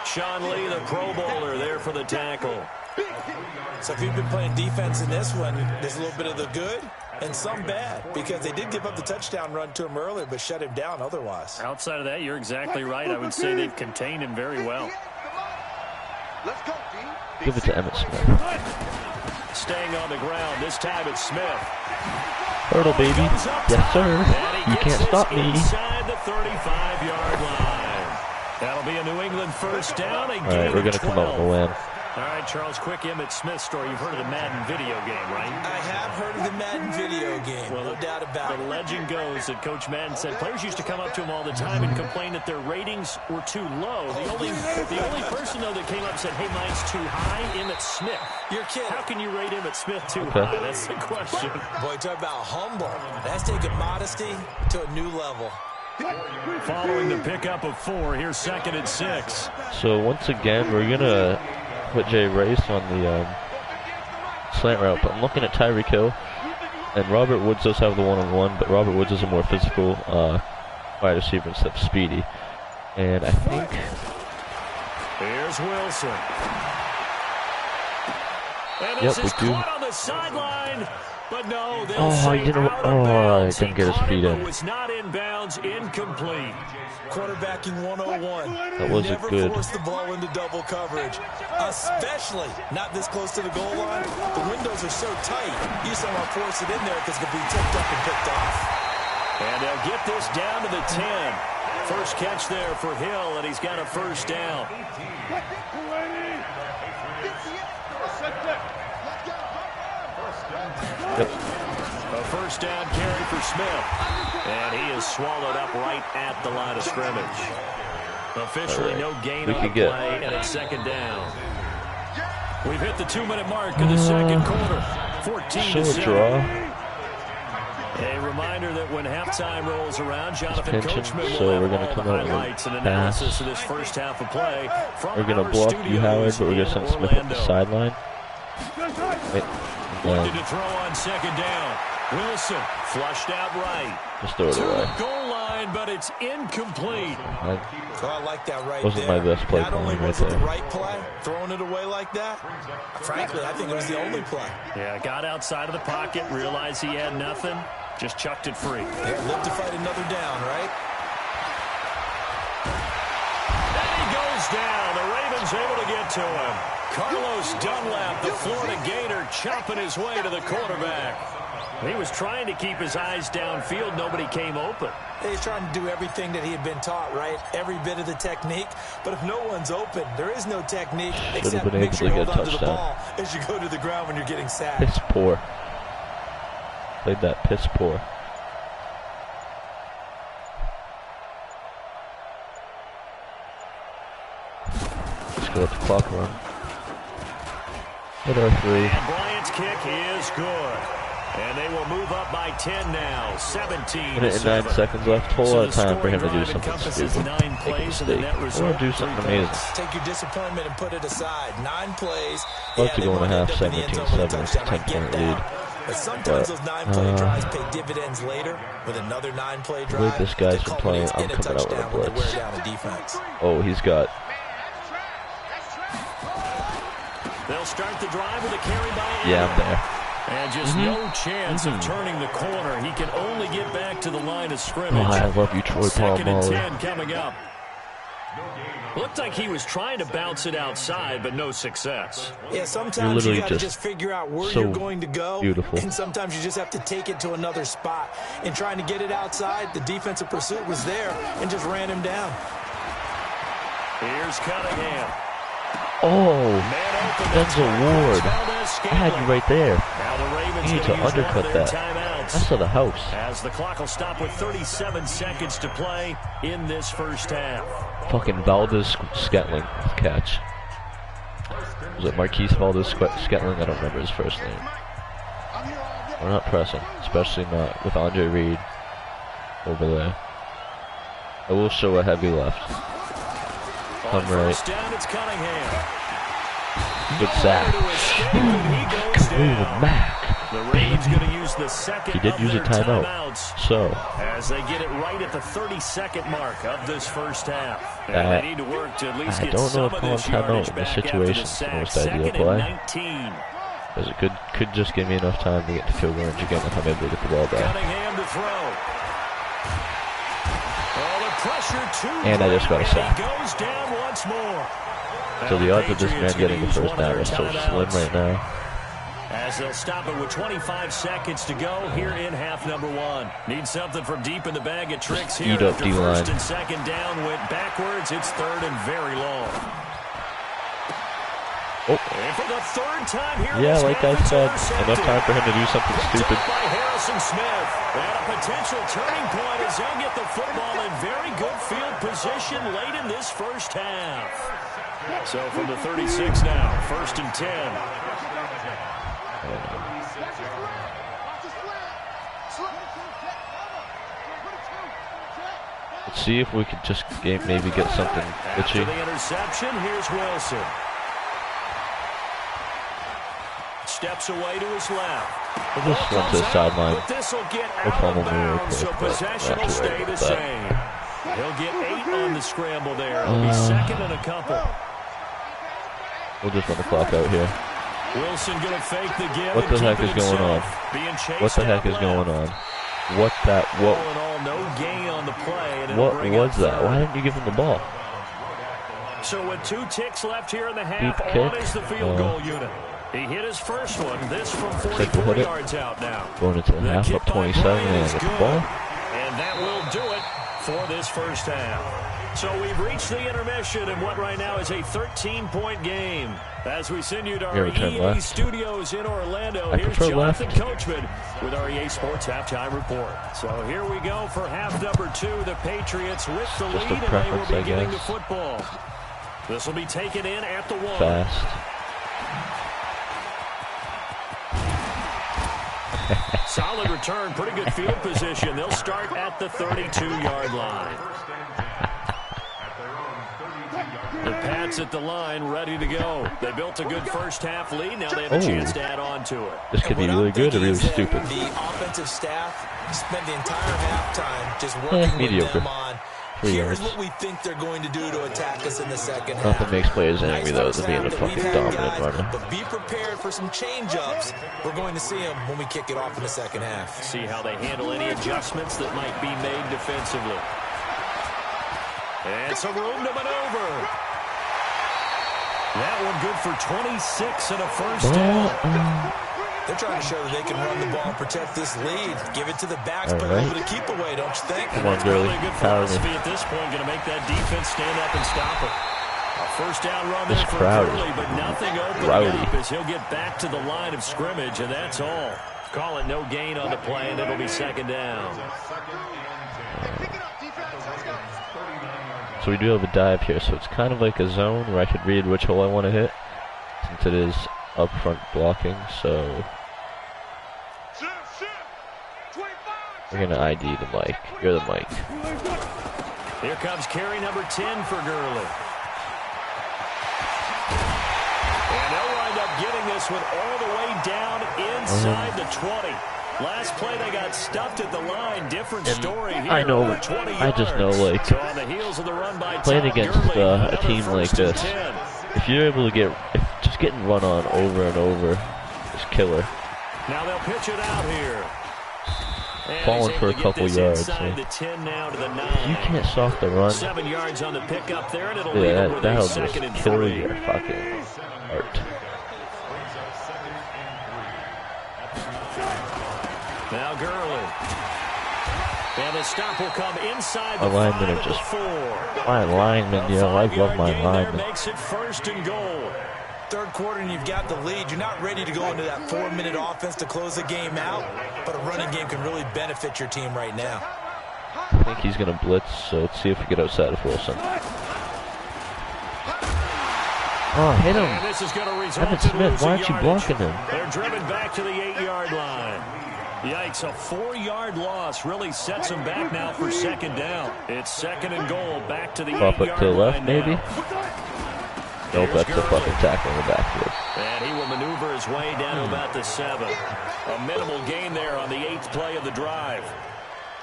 Speaker 3: Sean Lee, the Pro Bowler, there for the tackle.
Speaker 4: So if you've been playing defense in this one, there's a little bit of the good and some bad, because they did give up the touchdown run to him earlier, but shut him down otherwise.
Speaker 3: Outside of that, you're exactly right. I would say they've contained him very well.
Speaker 1: Give it to Emmitt Smith.
Speaker 3: Staying on the ground, this time it's Smith.
Speaker 1: Hurdle, baby. Yes, sir. You can't stop me.
Speaker 3: Inside the 35-yard line. That'll be a New England first down.
Speaker 1: All right, we're going to come out with a win.
Speaker 3: All right, Charles, quick Emmitt Smith story. You've heard of the Madden video game, right?
Speaker 4: I have heard of the Madden video game, well, no doubt about it.
Speaker 3: The legend goes that Coach Madden said players used to come up to him all the time and complain that their ratings were too low. The only person, though, that came up and said, hey, mine's too high, Emmitt Smith.
Speaker 4: You're kidding.
Speaker 3: How can you rate Emmitt Smith too high? That's the question.
Speaker 4: Boy, talk about humble. That's taking modesty to a new level.
Speaker 3: Following the pickup of 4, here's 2nd and 6.
Speaker 1: So once again, we're going to put Jay Rice on the slant route, but I'm looking at Tyreek Hill, and Robert Woods does have the one-on-one, but Robert Woods is a more physical wide receiver instead of speedy. And I think...
Speaker 3: Here's Wilson. And
Speaker 1: yep,
Speaker 3: this is caught on the sideline. But no,
Speaker 1: I didn't get his feet in.
Speaker 3: Was not inbounds, incomplete.
Speaker 4: Quarterbacking 101.
Speaker 1: That wasn't good.
Speaker 4: Never force the ball into double coverage, especially not this close to the goal line. The windows are so tight, you somehow force it in there because it could be tipped up and picked off.
Speaker 3: And they'll get this down to the 10. First catch there for Hill, and he's got a first down.
Speaker 1: Yep.
Speaker 3: A first down carry for Smith. And he is swallowed up right at the line of scrimmage. Officially no gain on the play, and it's 2nd down. We've hit the 2-minute mark of the second quarter. 14-7. A reminder that when halftime rolls around, Jonathan Coachman will have all the highlights and analysis of this first half of play.
Speaker 1: We're going to block you, Howard, but we're going to send Smith up the sideline.
Speaker 3: Looking to throw on 2nd down. Wilson flushed out right.
Speaker 1: Just throw it away.
Speaker 3: Goal line, but it's incomplete.
Speaker 4: I like that right
Speaker 1: wasn't
Speaker 4: there.
Speaker 1: my best play.
Speaker 4: Not only was it the right play, throwing it away like that, frankly, I think it was the only play.
Speaker 3: Yeah, got outside of the pocket, realized he had nothing, just chucked it free.
Speaker 4: Yeah, live to fight another down, right?
Speaker 3: And he goes down. The Ravens able to get to him. Carlos Dunlap, the Florida Gator, chopping his way to the quarterback. He was trying to keep his eyes downfield. Nobody came open.
Speaker 4: He's trying to do everything that he had been taught, right? Every bit of the technique. But if no one's open, there is no technique except make sure you hold on to the ball as you go to the ground when you're getting sacked.
Speaker 1: Piss poor. Played that piss poor. Let's go let the clock run. Hit our 3.
Speaker 3: And Bryant's kick is good. And they will move up by 10 now. 17.
Speaker 1: Minute and 9 seconds left. Whole lot of time for him to do something stupid. Make a mistake. Or do something amazing.
Speaker 4: Take your disappointment and put it aside. 9 plays.
Speaker 1: Love to go in a half 17-7. It's a 10-point lead.
Speaker 4: But sometimes those 9-play drives pay dividends later with another 9-play drive.
Speaker 1: The way this guy's been playing, I'm coming out with a blitz. Oh, he's got...
Speaker 3: They'll start the drive with a carry by
Speaker 1: Yeah, I'm there.
Speaker 3: And just no chance of turning the corner. He can only get back to the line of scrimmage.
Speaker 1: Oh, I love you, Troy
Speaker 3: Second and
Speaker 1: Polamalu.
Speaker 3: 10 coming up. Looked like he was trying to bounce it outside, but no success.
Speaker 4: Yeah, sometimes you got to just figure out where you're going to go.
Speaker 1: Beautiful.
Speaker 4: And sometimes you just have to take it to another spot. And trying to get it outside, the defensive pursuit was there and just ran him down.
Speaker 3: Here's Cunningham.
Speaker 1: Oh, Denzel Ward. I had you right there. You need to undercut that. I saw the house.
Speaker 3: As the clock will stop with 37 seconds to play in this first half.
Speaker 1: Fucking Valdez-Scantling catch. Was it Marquise Valdez-Scantling? I don't remember his first name. We're not pressing, especially not with Andre Reed over there. I will show a heavy left. Come right. Good sack. Khalil Mack. He did use a timeout. So
Speaker 3: as they get it right at the 30-second mark of this first half. They need to work to at least
Speaker 1: I don't know if calling timeout in this situation is the most ideal play. Because it could just give me enough time to get to field range again if I'm able to get the ball back. And I just got a sack. So the odds of this man getting the first down are so slim right now.
Speaker 3: As they'll stop it with 25 seconds to go here in half number 1. Need something from deep in the bag of tricks here. After first and second down went backwards. It's third and very long.
Speaker 1: Oh.
Speaker 3: And for the third time here,
Speaker 1: yeah, like I said, enough time for him to do something stupid.
Speaker 3: By Harrison Smith. And a potential turning point as they'll get the football in very good field position late in this first half. So from the 36 now, first and 10.
Speaker 1: Let's see if we could just maybe get something itchy.
Speaker 3: After the interception, here's Wilson. Steps away to his left.
Speaker 1: We'll just run to the sideline.
Speaker 3: This will get
Speaker 1: We'll
Speaker 3: out of
Speaker 1: real
Speaker 3: bounds, so
Speaker 1: quick,
Speaker 3: possession will stay the same. He'll get 8 on the scramble there. It'll be second and a couple.
Speaker 1: We'll just run the clock out here.
Speaker 3: Wilson gonna fake the give.
Speaker 1: What the heck is going on? What the heck is going on? What that? What?
Speaker 3: All in all, no gain on the play.
Speaker 1: What was that? Why didn't you give him the ball?
Speaker 3: So with 2 ticks left here in the half,
Speaker 1: Deep
Speaker 3: on
Speaker 1: kick.
Speaker 3: is the field goal unit. He hit his first one. This from 44 yards out now.
Speaker 1: Going into the half up 27 and get the ball.
Speaker 3: And that will do it for this first half. So we've reached the intermission in what right now is a 13-point game. As we send you to our EA studios in Orlando, here's Jonathan Coachman with our EA Sports Halftime Report. So here we go for half number 2. The Patriots with the lead, and they will be getting the football. This will be taken in at the 1.
Speaker 1: Fast.
Speaker 3: Solid return, pretty good field position. They'll start at the 32-yard line. The Pats at the line, ready to go. They built a good first half lead. Now they have a chance to add on to it.
Speaker 1: This could be really good or really stupid.
Speaker 4: The offensive staff spent the entire halftime just working with them on here's what we think they're going to do to attack us in the second half.
Speaker 1: Nothing makes players angry though than being a fucking dominant runner.
Speaker 4: But be prepared for some change-ups. We're going to see them when we kick it off in the second half.
Speaker 3: See how they handle any adjustments that might be made defensively. And some room to maneuver. That one good for 26 and a first down.
Speaker 4: They're trying to show that they can run the ball and protect this lead. Give it to the backs, but a little bit of keep away, don't you think?
Speaker 1: Come on, girlie.
Speaker 3: Really good philosophy at this point. Going to make that defense stand up and stop it. A first down run there for Gurley, but nothing opening up as he'll get back to the line of scrimmage, and that's all. Call it no gain on the play, and it'll be second down.
Speaker 1: So we do have a dive here, so it's kind of like a zone where I could read which hole I want to hit, since it is up front blocking, so we're going to ID the mic. You're the mic.
Speaker 3: Here comes carry number 10 for Gurley. And they'll wind up getting this one all the way down inside the 20. Last play they got stuffed at the line. Different story here.
Speaker 1: I know. I just know, like,
Speaker 3: so on the heels of the run by
Speaker 1: playing against a team like this, if you're able to just getting run on over and over is killer.
Speaker 3: Now they'll pitch it out here.
Speaker 1: Falling for a couple yards. So.
Speaker 3: The 10 now to the 9.
Speaker 1: You can't soft the run.
Speaker 3: 7 yards on the pickup there, and it'll leave it with
Speaker 1: that'll
Speaker 3: a second
Speaker 1: just
Speaker 3: and
Speaker 1: kill
Speaker 3: 3.
Speaker 1: your fucking art.
Speaker 3: Now Gurley. And the stop will come inside the
Speaker 1: linemen are just my linemen, you know, I love my linemen.
Speaker 3: Makes it first and goal.
Speaker 4: Third quarter and you've got the lead. You're not ready to go into that 4-minute offense to close the game out, but a running game can really benefit your team right now.
Speaker 1: I think he's going to blitz, so let's see if we get outside of Wilson. Oh, hit him.
Speaker 3: And this is going to result
Speaker 1: Evan Smith, why aren't you blocking him?
Speaker 3: They're driven back to the 8-yard line. Yikes, a 4-yard loss really sets them back now for second down. It's second and goal back to the 8-yard line.
Speaker 1: Up to the left, maybe? Nope, that's a fucking tackle in the backfield.
Speaker 3: And he will maneuver his way down to about the 7. A minimal gain there on the 8th play of the drive.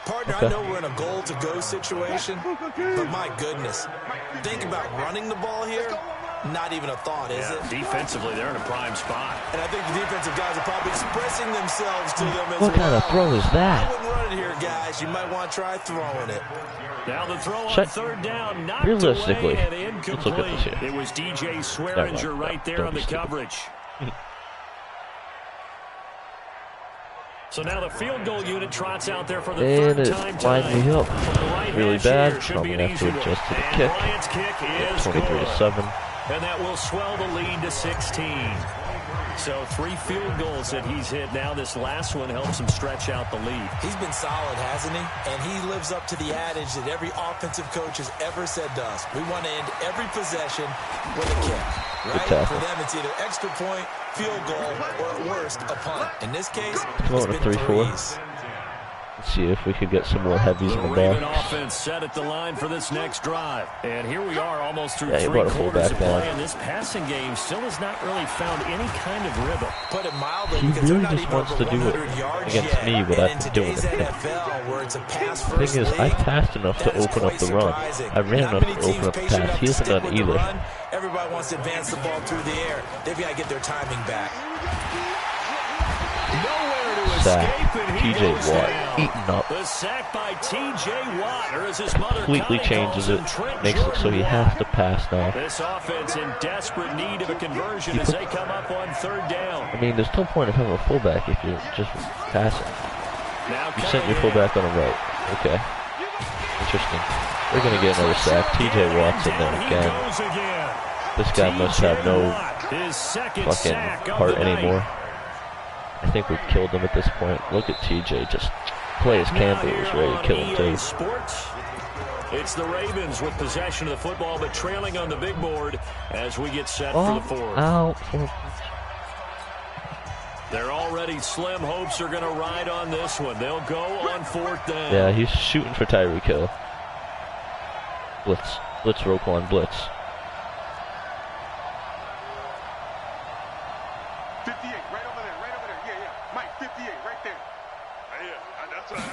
Speaker 4: Partner, I know we're in a goal-to-go situation, but my goodness, think about running the ball here. Not even a thought, is it?
Speaker 3: Defensively, they're in a prime spot.
Speaker 4: And I think the defensive guys are probably expressing themselves to them as well.
Speaker 1: What kind of throw is that?
Speaker 4: I wouldn't run it here, guys. You might want to try throwing it.
Speaker 3: Now the throw on third down, knocked
Speaker 1: realistically,
Speaker 3: away and incomplete.
Speaker 1: let's look at this here.
Speaker 3: It was DJ Swearinger right there on the coverage. So now the field goal unit trots out there for the third time tonight.
Speaker 1: And it lined me up really bad. I'm going to have to adjust to the kick. 23-7.
Speaker 3: And that will swell the lead to 16. So 3 field goals that he's hit now. This last one helps him stretch out the lead.
Speaker 4: He's been solid, hasn't he? And he lives up to the adage that every offensive coach has ever said to us. We want to end every possession with a kick. Right? For them, it's either extra point, field goal, or at worst, a punt. In this case, it's been 3s.
Speaker 1: Let's see if we could get some more heavies in the
Speaker 3: Raven
Speaker 1: box.
Speaker 3: offense set at the line for this next drive. And here we are almost through 3 quarters of play, and this passing game still has not really found any kind of rhythm.
Speaker 4: Put it mildly,
Speaker 1: He
Speaker 4: because
Speaker 1: really
Speaker 4: they're not
Speaker 1: just
Speaker 4: even
Speaker 1: wants to
Speaker 4: over
Speaker 1: do it
Speaker 4: 100 yards
Speaker 1: against
Speaker 4: yet.
Speaker 1: me without doing it.
Speaker 4: NFL, where it's a pass
Speaker 1: The thing is, I passed enough to open up the run. I ran enough to open up the pass. He hasn't done either.
Speaker 4: Everybody wants to advance the ball through the air. They've got to get their timing back.
Speaker 3: Nowhere to
Speaker 1: Sack.
Speaker 3: escape, and he
Speaker 1: TJ
Speaker 3: goes
Speaker 1: Watt
Speaker 3: down.
Speaker 1: eaten up.
Speaker 3: The sack by TJ Watt, or as his mother
Speaker 1: Completely
Speaker 3: Connie
Speaker 1: changes
Speaker 3: calls
Speaker 1: it.
Speaker 3: him, Trent
Speaker 1: Makes it so he has to pass now.
Speaker 3: This offense in desperate need of a conversion as they come up on third down.
Speaker 1: I mean, there's no point of having a fullback if you're just passing.
Speaker 3: Now
Speaker 1: You sent your fullback on the right. Okay. Interesting. We're going to get another sack. TJ Watt's in there again. This guy must have no fucking heart anymore. I think we've killed him at this point. Look at TJ just play his Campbell was ready to kill him too.
Speaker 3: Sports. It's the Ravens with possession of the football, but trailing on the big board as we get set for the fourth. They're already slim hopes are going to ride on this one. They'll go on fourth down.
Speaker 1: Yeah, he's shooting for Tyreek Hill. Blitz. Blitz, Roquan, blitz.
Speaker 6: 58, right over there, right over there. Yeah, yeah. Mike, 58, right there. Yeah, that's right.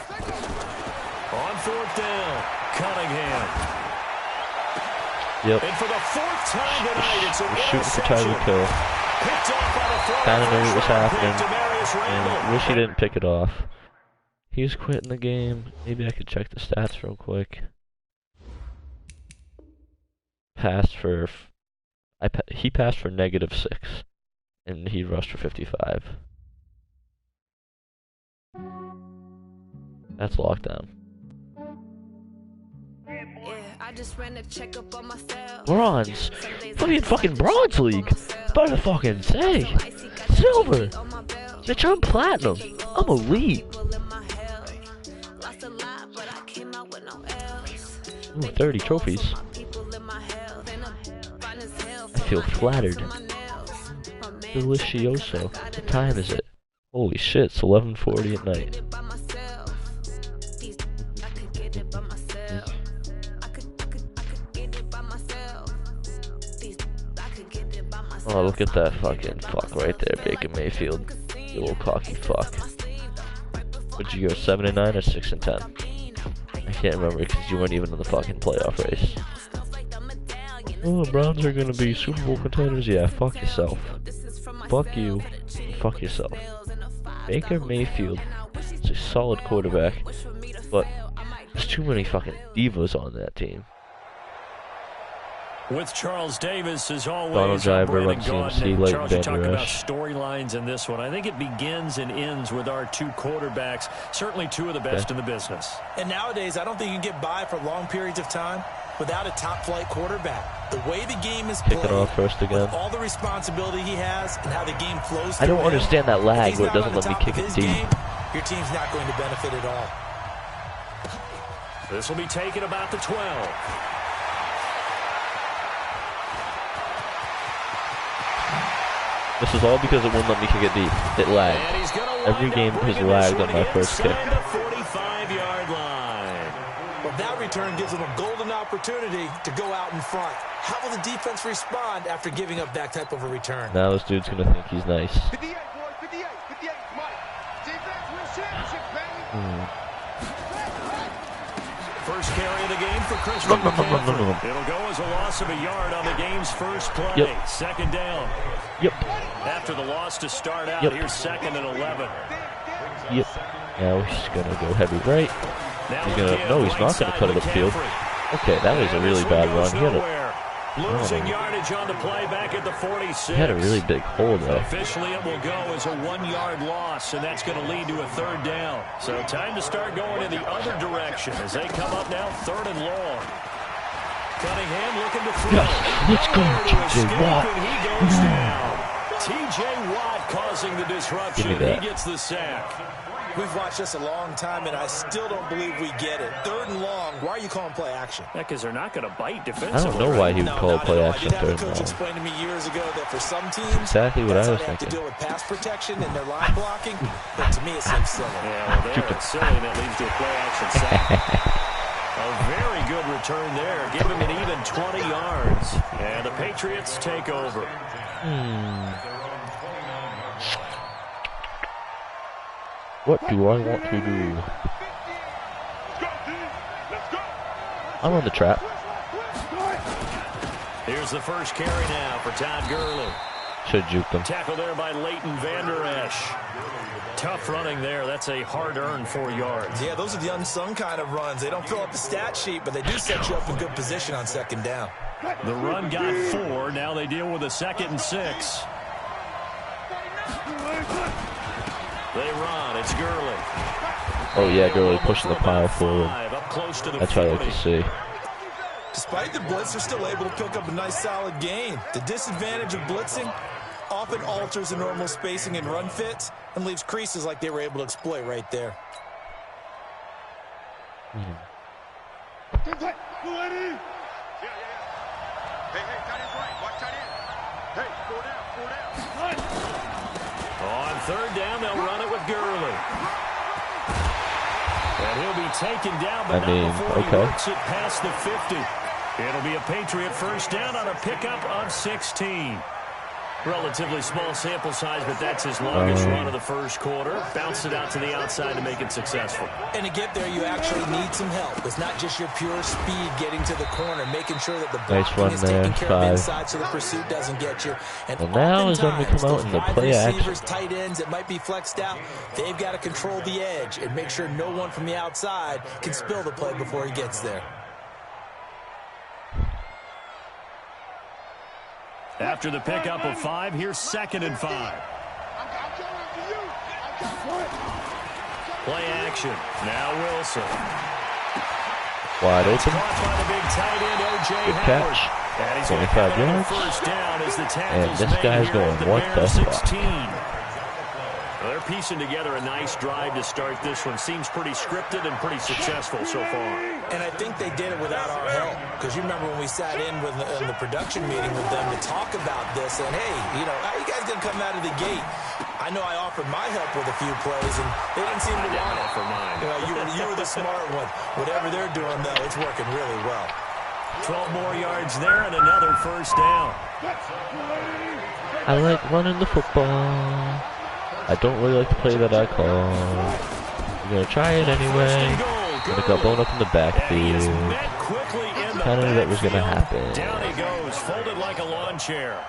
Speaker 3: On fourth down, Cunningham.
Speaker 1: Yep.
Speaker 3: And for the 4th time tonight, it's an
Speaker 1: shooting for Tyreek Hill. Kind of knew what was happening, and wish he didn't pick it off. He was quitting the game. Maybe I could check the stats real quick. He passed for -6, and he rushed for 55. That's lockdown. Bronze. Fucking bronze league. About to fucking say. Silver. Bitch, I'm platinum. I'm elite. Ooh, 30 trophies. I feel flattered. Delicioso. What time is it? Holy shit, it's 11:40 at night. Oh, look at that fucking fuck right there, Baker Mayfield. You little cocky fuck. Would you go 7-9 or 6-10? I can't remember because you weren't even in the fucking playoff race. Oh, the Browns are gonna be Super Bowl contenders? Yeah, fuck yourself. Fuck you. Fuck yourself. Baker Mayfield is a solid quarterback, but there's too many fucking divas on that team.
Speaker 3: With Charles Davis, as always,
Speaker 1: Donald Driver, run CMC, Leighton
Speaker 3: Charles, you talk
Speaker 1: Vander
Speaker 3: about
Speaker 1: Esch.
Speaker 3: storylines in this one. I think it begins and ends with our two quarterbacks, certainly two of the best in the business.
Speaker 4: And nowadays, I don't think you can get by for long periods of time without a top-flight quarterback. The way the game is played,
Speaker 1: Kick it off first again.
Speaker 4: with all the responsibility he has and how the game flows.
Speaker 1: I don't
Speaker 4: him,
Speaker 1: understand that lag
Speaker 4: if
Speaker 1: where it
Speaker 4: he's
Speaker 1: doesn't
Speaker 4: not
Speaker 1: let me
Speaker 4: on the
Speaker 1: kick
Speaker 4: top
Speaker 1: it
Speaker 4: of
Speaker 1: deep.
Speaker 4: his game, your team's not going to benefit at all.
Speaker 3: This will be taken about the 12.
Speaker 1: This is all because it wouldn't let me kick it deep. It lagged. Every game has lagged on my first kick.
Speaker 4: Well, that return gives them a golden opportunity to go out in front. How will the defense respond after giving up that type of a return?
Speaker 1: Now this dude's gonna think he's nice.
Speaker 6: 58, boys, 58, 58, Mike. Defense wins championship, baby.
Speaker 3: First carry of the game for Christian McCaffrey. It'll go as a loss of a yard on the game's first play.
Speaker 1: Yep.
Speaker 3: Second down.
Speaker 1: Yep.
Speaker 3: After the loss to start out,
Speaker 1: Yep.
Speaker 3: here's 2nd and 11.
Speaker 1: Yep. Now he's gonna go heavy right. He's gonna. No, he's not gonna cut it upfield. Okay, that was a really bad run. He had
Speaker 3: Losing yardage on the play back at the 46.
Speaker 1: He had a really big hole though.
Speaker 3: Officially, it will go as a 1-yard loss, and that's going to lead to a 3rd down. So time to start going in the other direction as they come up now 3rd and long. Cunningham looking to throw.
Speaker 1: Yes, let's go, T.J. Watt.
Speaker 3: And he goes down. T.J. Watt causing the disruption. He gets the sack.
Speaker 4: We've watched this a long time, and I still don't believe we get it. 3rd and long. Why are you calling play action?
Speaker 3: Because they're not going to bite defensively.
Speaker 1: I don't know why he would call play action 3rd and
Speaker 4: Coach
Speaker 1: long.
Speaker 4: explained to me years ago that for some teams,
Speaker 1: Exactly what I was
Speaker 4: they have to
Speaker 1: thinking.
Speaker 4: deal with pass protection and their line blocking. But to me, it seems silly.
Speaker 3: Yeah, well, there it's silly, and that leads to a play action sack. A very good return there. Give him an even 20 yards. And the Patriots take over.
Speaker 1: What do I want to do? I'm on the trap.
Speaker 3: Here's the first carry now for Todd Gurley.
Speaker 1: Should have juked him.
Speaker 3: Tackle there by Leighton Vander Esch. Tough running there. That's a hard-earned 4 yards.
Speaker 4: Yeah, those are the unsung kind of runs. They don't fill up the stat sheet, but they do set you up in good position on 2nd down.
Speaker 3: The run got 4. Now they deal with a 2nd and 6. They run. It's Gurley.
Speaker 1: Oh yeah, Gurley pushing the pile forward.
Speaker 3: Up close to the
Speaker 1: That's what I like to see.
Speaker 4: Despite the blitz, they're still able to pick up a nice solid gain. The disadvantage of blitzing often alters the normal spacing and run fits and leaves creases like they were able to exploit right there.
Speaker 6: Hey, tight end's right. Watch tight end. Hey, 4 down.
Speaker 3: On 3rd down, they'll run it with Gurley. And he'll be taken down, but not before he works it past the 50. It'll be a Patriot first down on a pickup of 16. Relatively small sample size, but that's his longest run of the first quarter. Bounced it out to the outside to make it successful.
Speaker 4: And to get there, you actually need some help. It's not just your pure speed getting to the corner, making sure that the blocking is taken care of inside so the pursuit doesn't get you. And
Speaker 1: now is when we come out in the play action.
Speaker 4: Tight ends that might be flexed out, they've got to control the edge and make sure no one from the outside can spill the play before he gets there.
Speaker 3: After the pickup of 5, here's 2nd and 5. Play action. Now Wilson.
Speaker 1: Wide open. Good catch. 25 yards. And this guy's going, what the fuck?
Speaker 3: They're piecing together a nice drive to start this one. Seems pretty scripted and pretty successful so far.
Speaker 4: And I think they did it without our help. Because you remember when we sat in the production meeting with them to talk about this. And, hey, you know, how you guys going to come out of the gate? I know I offered my help with a few plays, and they didn't seem to want it.
Speaker 3: For mine.
Speaker 4: You know, you were the smart one. Whatever they're doing, though, it's working really well.
Speaker 3: 12 more yards there and another first down.
Speaker 1: I like running the football. I don't really like the play that I call. I'm going to try it anyway. And it got blown up in the backfield. Kind of knew that was going to happen.
Speaker 3: Down he goes, folded like a lawn chair.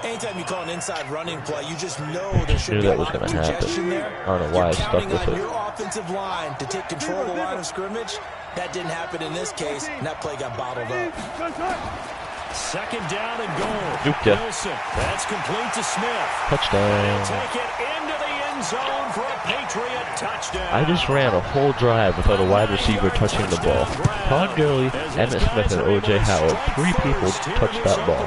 Speaker 4: Anytime you call an inside running play, you just know there should be a lot of congestion there.
Speaker 1: I don't know why I stuck with it.
Speaker 4: You're counting on your offensive line to take control of the line of scrimmage. That didn't happen in this case, and that play got bottled up.
Speaker 3: Second down and goal. Wilson. That's complete to Smith.
Speaker 1: Touchdown.
Speaker 3: Take it into the end zone for a Patriot touchdown.
Speaker 1: I just ran a whole drive without a wide receiver touching the ball. Todd Gurley, Emmitt Smith, and O.J. Howard. 3 people touched that ball.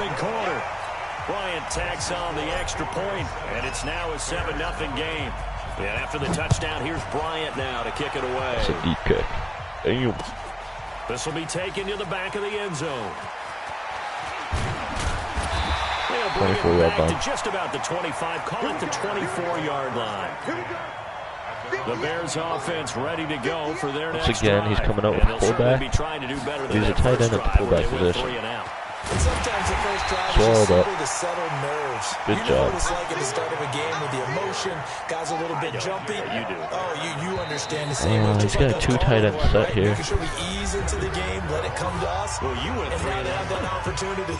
Speaker 3: Bryant tacks on the extra point, and it's now a 7-0 game. And after the touchdown, here's Bryant now to kick it away.
Speaker 1: It's a deep kick.
Speaker 3: This will be taken to the back of the end zone.
Speaker 1: 24-yard line.
Speaker 3: To just about the 25, call it the 24-yard line. The Bears offense ready to go for their next
Speaker 1: again,
Speaker 3: drive.
Speaker 1: He's coming out with fullback. He's a tight end at the fullback position.
Speaker 4: And sometimes the first drive is simply to settle nerves.
Speaker 1: Good job.
Speaker 4: You know what it's like at the start of a game with the emotion. Guys a little bit jumpy.
Speaker 3: You do.
Speaker 4: Oh, you understand the same.
Speaker 1: He's got a 2 tight end set here.
Speaker 4: Making sure we ease into the game, let it come to us.
Speaker 3: Well, you went 3 and
Speaker 4: have that opportunity.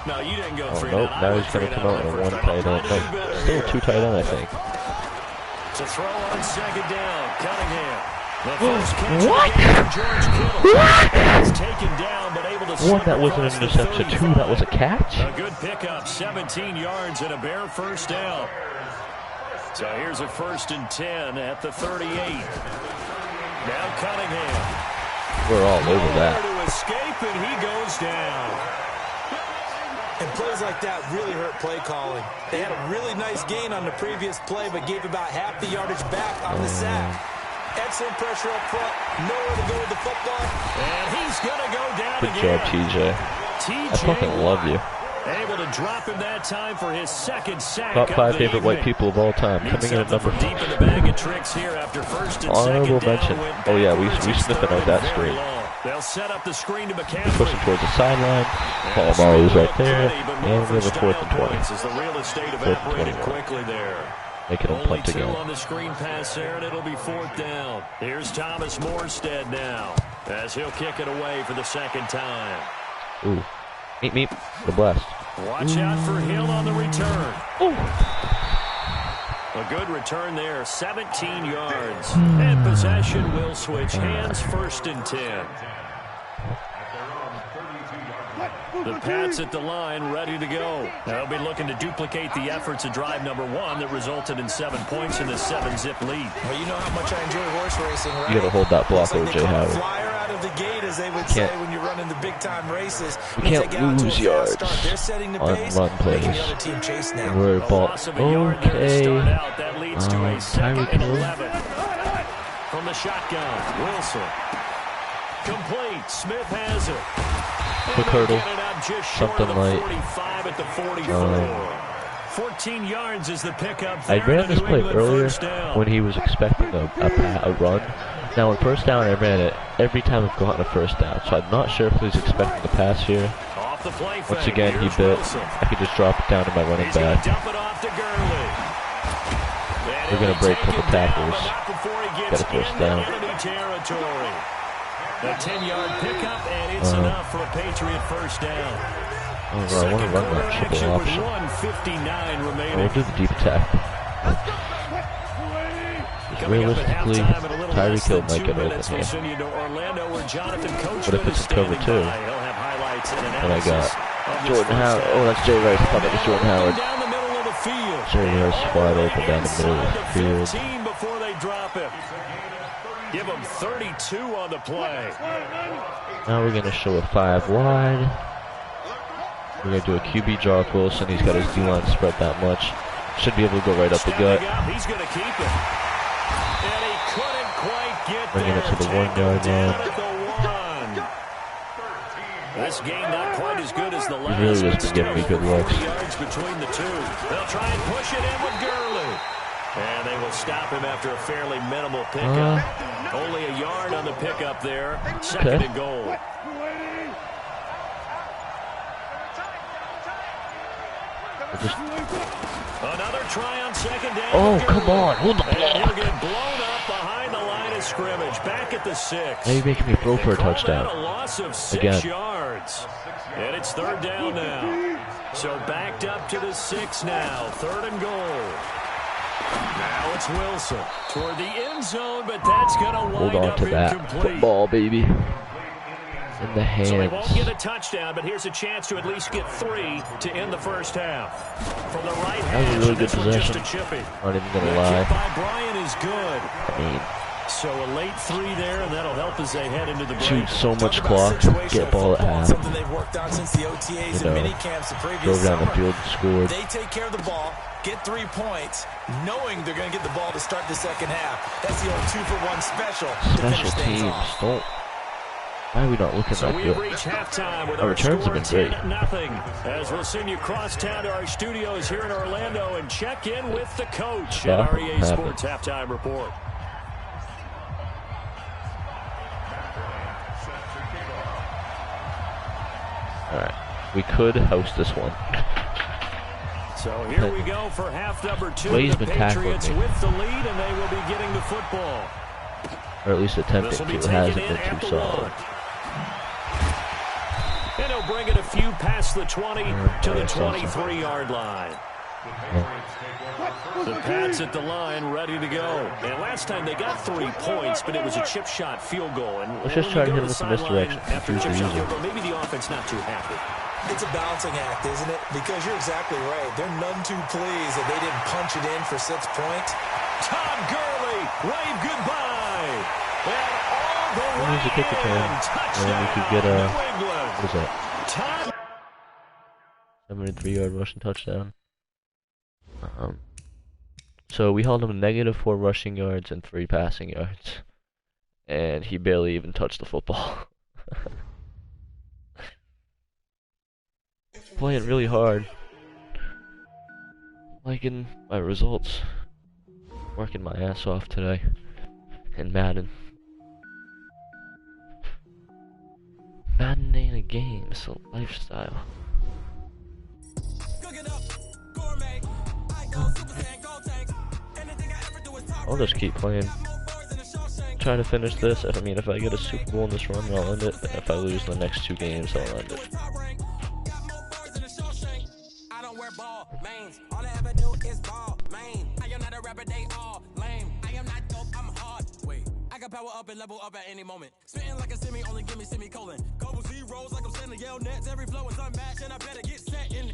Speaker 3: No, you didn't go 3
Speaker 1: nope, now he's going to come out with 1 tight end. No, still 2 tight end, I think.
Speaker 3: To throw on second down, Cunningham.
Speaker 1: What?
Speaker 3: Taken down, but able to
Speaker 1: 1, that wasn't an interception. 2, that was a catch.
Speaker 3: A good pickup, 17 yards and a Bear first down. So here's a 1st and 10 at the 38. Now Cunningham.
Speaker 1: We're all over that.
Speaker 3: To escape, and he goes down.
Speaker 4: And plays like that really hurt play calling. They had a really nice gain on the previous play, but gave about half the yardage back on the sack. Excellent pressure up front. Nowhere to go with the football.
Speaker 3: And he's going to go down
Speaker 1: Good
Speaker 3: again.
Speaker 1: job, TJ. I fucking love you.
Speaker 3: Able to drop him that time for his 2nd sack.
Speaker 1: Top 5 favorite white people of all time. Coming in at number 4.
Speaker 3: Deep in the bag of tricks here after 1st and
Speaker 1: Honorable
Speaker 3: 2nd
Speaker 1: mention.
Speaker 3: down.
Speaker 1: Oh yeah, we sniffing out that screen.
Speaker 3: They'll set up the screen to
Speaker 1: Pushing
Speaker 3: McCaffrey.
Speaker 1: towards the sideline. Paul Marley's right there. And we have a 4th and 20.
Speaker 3: As the real estate evaporated quickly there.
Speaker 1: Making him punt
Speaker 3: Only 2
Speaker 1: again.
Speaker 3: on the screen pass there, and it'll be 4th down. Here's Thomas Morstead now, as he'll kick it away for the 2nd time.
Speaker 1: Ooh. Meep. The blast.
Speaker 3: Watch out for Hill on the return.
Speaker 1: Ooh.
Speaker 3: A good return there, 17 yards. And possession will switch hands, 1st and 10. The Pats at the line, ready to go. They'll be looking to duplicate the efforts of drive number 1 that resulted in 7 points in the 7-zip lead.
Speaker 4: Well, you know how much I enjoy horse racing, right?
Speaker 1: You gotta hold that block,
Speaker 4: like
Speaker 1: O.J. Howard.
Speaker 4: Flyer out of the gate, as they would say when you're running the big-time races.
Speaker 1: We can't lose yards on run plays. And we're ball. Okay.
Speaker 3: That leads to a 2nd and 11. From the shotgun, Wilson. Complete. Smith has it.
Speaker 1: Quick hurdle. Something like
Speaker 3: 14 yards is the pickup.
Speaker 1: I ran this play earlier when he was expecting a run. Now on 1st down, I ran it every time I've gotten a 1st down. So I'm not sure if he's expecting the pass here. Once again, he bit. I could just drop it down to my running back. We're going to break a couple tackles. Get a 1st down.
Speaker 3: A 10-yard pickup, and it's enough for a Patriot 1st down.
Speaker 1: Oh, no, I want to run that triple option.
Speaker 3: 1:59 remaining.
Speaker 1: We'll do the deep attack. Realistically, Tyreek Hill might get open here. But if it's a cover 2, then I got Jordan Howard. Oh, that's Jay Rice. I thought that was Jordan Howard.
Speaker 3: field.
Speaker 1: Cornelius wide open down the middle of the field.
Speaker 3: 15 before they drop him. Give him 32 on the play.
Speaker 1: Now we're going to show a 5 wide. We're going to do a QB draw with Wilson. He's got his D-line spread that much. Should be able to go right up the gut.
Speaker 3: He's going to keep it. And he couldn't quite get
Speaker 1: bringing it to the 1 yard line.
Speaker 3: This game not quite as good as the last.
Speaker 1: He really has been giving me good looks.
Speaker 3: Yards between the two. They'll try and push it in with Gurley. And they will stop him after a fairly minimal pickup. Only a yard on the pickup there. Second and goal. Another try on second down.
Speaker 1: Oh, come on. Hold the ball.
Speaker 3: He'll get blown up behind the line of scrimmage. Back at the 6.
Speaker 1: Now you're making me throw for a touchdown.
Speaker 3: A loss of 6 yards. And it's third down now. So backed up to the 6 now. Third and goal. Now it's Wilson toward the end zone, but that's going to wind
Speaker 1: Hold on
Speaker 3: up
Speaker 1: to that
Speaker 3: incomplete.
Speaker 1: football, baby. In the hands.
Speaker 3: So they won't get a touchdown, but here's a chance to at least get 3 to end the first half. From the right
Speaker 1: That was a really good possession. Not even going to lie.
Speaker 3: By Bryant is good.
Speaker 1: I mean,
Speaker 3: so a late 3 there, and that'll help as they head into the break.
Speaker 1: shoot so much clock, get ball at half.
Speaker 4: Something they've worked on since the OTAs and mini camps the previous
Speaker 1: drove down the
Speaker 4: summer.
Speaker 1: field and scored.
Speaker 4: They take care of the ball, get 3 points, knowing they're going to get the ball to start the second half. That's the old 2-for-1 special to finish things off.
Speaker 1: Don't. Why are we not looking
Speaker 3: So
Speaker 1: like
Speaker 3: we
Speaker 1: good?
Speaker 3: have reached halftime with
Speaker 1: Our
Speaker 3: our
Speaker 1: returns have been great.
Speaker 3: 10-0 as we'll send you cross town to our studios here in Orlando and check in with the coach at our EA Sports Halftime Report.
Speaker 1: Alright. We could host this one.
Speaker 3: So here we go for half number 2.
Speaker 1: He's
Speaker 3: The
Speaker 1: been tackling
Speaker 3: Patriots
Speaker 1: me.
Speaker 3: with the lead, and they will be getting the football.
Speaker 1: Or at least attempting to. It hasn't been too solid.
Speaker 3: And he'll bring it a few past the 20 to the 23-yard line. The Pats at the line, ready to go. And last time they got 3 points, but it was a chip shot field goal. And
Speaker 1: let's just try to hit him with the misdirection.
Speaker 3: After chip shot field goal, maybe the offense not too happy.
Speaker 4: It's a balancing act, isn't it? Because you're exactly right. They're none too pleased that they didn't punch it in for 6 points.
Speaker 3: Todd Gurley, wave goodbye. And all the way
Speaker 1: Here's a kick return. And then we could get a, what is that? 73-yard rushing touchdown. So we held him a -4 rushing yards and 3 passing yards. And he barely even touched the football. Playing really hard. Liking my results. Working my ass off today in Madden. Madden ain't a game, it's a lifestyle. I'll just keep playing. Try to finish this. I mean, if I get a Super Bowl in this run, I'll end it. If I lose the next 2 games, I'll end it.
Speaker 7: Power up and level up at any moment. Spitting like a semi, only give me semicolon. Couple zeros like I'm sending yell nets. Every flow is unmatched, and I better get set in.